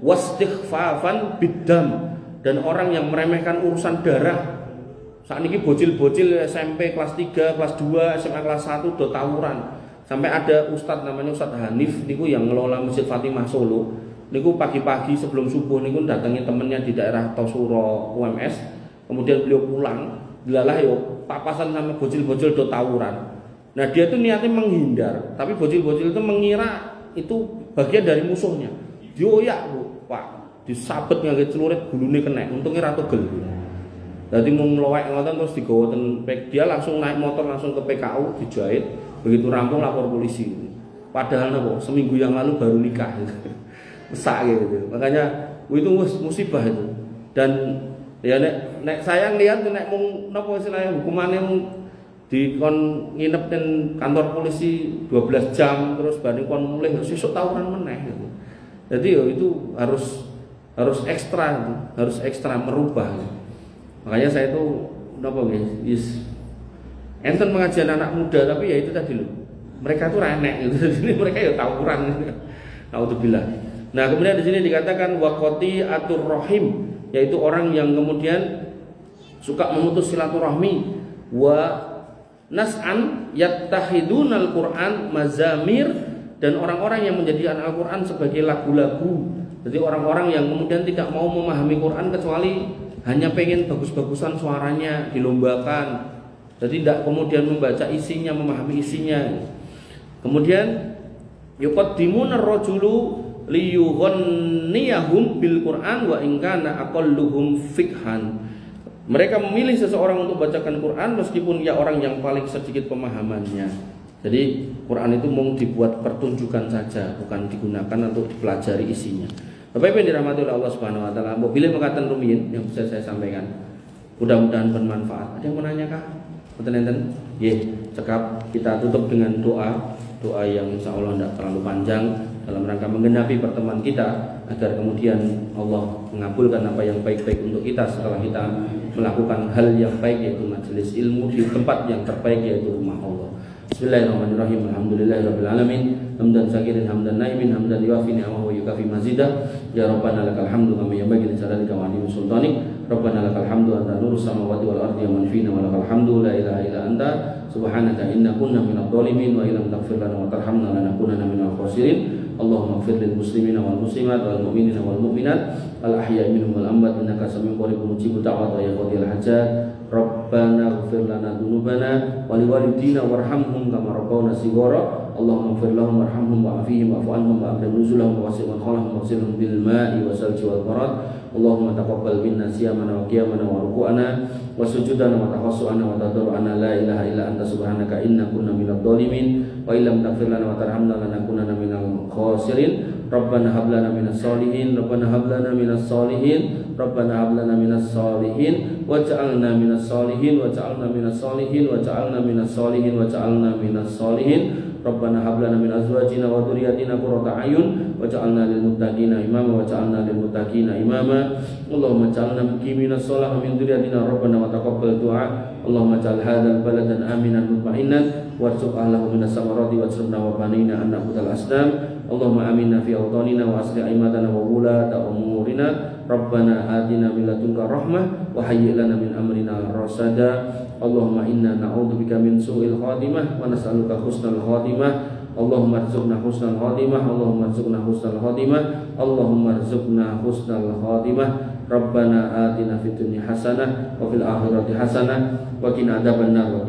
wastighfafan biddam, dan orang yang meremehkan urusan darah. Saat ini bocil-bocil SMP kelas 3, kelas 2, SMA kelas 1 do tawuran. Sampai ada ustadz namanya Ustadz Hanif niku yang ngelola Masjid Fatimah Solo. Niku pagi-pagi sebelum subuh niku datangi temennya di daerah Tosuro UMS. Kemudian beliau pulang, dilalah yo papasan sama bocil-bocil do tawuran. Nah, dia itu niatnya menghindar, tapi bocil-bocil itu mengira itu bagian dari musuhnya. Dioyak, Bu, Pak. Disabet ngangge celurit gulune kena. Untungnya ra togel. Dadi mung mlowek ngoten terus digawa ten dia langsung naik motor langsung ke PKU dijahit. Begitu rampung lapor polisi. Padahal napa seminggu yang lalu baru nikah. Besak gitu. Makanya itu musibah itu. Dan ya nek saya ngelihat nek mung napa istilahnya hukumane mung dikon nginep ten kantor polisi 12 jam terus banding kon mulih terus sesuk tawuran meneh gitu. Jadi yo itu harus ekstra merubah. Makanya saya itu napa nggih, enten pengajian anak muda tapi ya itu tadi loh. Mereka tuh renek gitu. Jadi mereka ya tawuran. Naudzubillah. Nah, kemudian di sini dikatakan waqati atur rahim, yaitu orang yang kemudian suka memutus silaturahmi, wa nas'an yattahidunal Qur'an mazamir, dan orang-orang yang menjadikan Al-Qur'an sebagai lagu-lagu. Jadi orang-orang yang kemudian tidak mau memahami Quran kecuali hanya pengen bagus-bagusan suaranya, dilombakan. Jadi tidak kemudian membaca isinya, memahami isinya. Kemudian yuqaddimuna ar-rajulu liyughanniyahum bil Qur'an wa in kana aqalluhum fiqhan. Mereka memilih seseorang untuk bacakan Quran meskipun ia orang yang paling sedikit pemahamannya. Jadi Quran itu mau dibuat pertunjukan saja, bukan digunakan untuk dipelajari isinya. Bapak Ibu yang dirahmati oleh Allah Subhanahu wa taala, bila mengatakan rumiyin yang bisa saya sampaikan. Mudah-mudahan bermanfaat. Ada yang mau nanya kah? Betul-betul? Cekap kita tutup dengan doa yang insya Allah tidak terlalu panjang. dalam rangka menggenapi pertemuan kita, agar kemudian Allah mengabulkan apa yang baik-baik untuk kita setelah kita melakukan hal yang baik, yaitu majelis ilmu di tempat yang terbaik, yaitu rumah Allah. Bismillahirrahmanirrahim. Alhamdulillahirabbil alamin. Hamdan syakirin hamdan naimin hamdan yuafi ni'amahu wa yukafi mazidah. Ya Rabbana lakal hamdu kama yanbaghi li jalali kamali sultanik. Rabbana lakal hamdu anta nurus samawati wal ardi wa man fina wa lakal hamdu la ilaha illa anta subhanaka inna kunna minadh dhalimin wa illam taghfir lana wa tarhamna lanakunanna minal khasirin. Allahumma ighfir lil muslimina wal muslimat wal mu'minina wal mu'minat al ahya'i minhum wal amwat innaka sami'un qaribun mujibud da'wat ya qadil hajat. Rabbana ighfir lana dzunubana wa liwalidina warhamhum kama rabbawna shighara. Allahumma ighfir lahum warhamhum wa'afihim wa'fu anhum wa akrim nuzulahum wa wasi' mudkhalahum waghsilhum bil ma'i wasalji wal barad. Allahumma taqabbal minna siyamana wa qiyamana wa ruku'ana wa sujudana wa taqassu'ana wa tadarru'ana la ilaha illa anta subhanaka inna kunna minadh dhalimin wa illam taghfir lana wa tarhamna lanakunanna minal khasirin. Rabbana hab lana minas solihin, Rabbana hab lana minas solihin, Rabbana hab lana minas solihin waj'alna minas solihin waj'alna minas solihin waj'alna minas solihin waj'alna minas solihin. Rabbana hab lana min azwajina wa dhurriyyatina qurrata a'yun waj'alna lil muttaqina imama waj'alna lil muttaqina imama. Allahumma ij'alna muqiminas shalah min dhurriyyatina Rabbana wa taqabbal du'a. Allahumma ij'al hadzal baladan aminan mutma'innan warzuq ahlahu minas samarati waj'alna wa banina an na'budal asnam. Allahumma aminna fi awtanina wa aslih aimatana wa wulata umurina. Rabbana atina min ladunka rahmah wa hayyi' lana min amrina rasada. Allahumma inna na'udzubika min su'il khatimah wa nas'aluka husnal khatimah. Allahumma arzuqna husnal khatimah. Allahumma arzuqna husnal khatimah. Allahumma arzuqna husnal khatimah. Rabbana atina fid dunya hasanah wa fil akhirati hasanah wa qina adzabannar.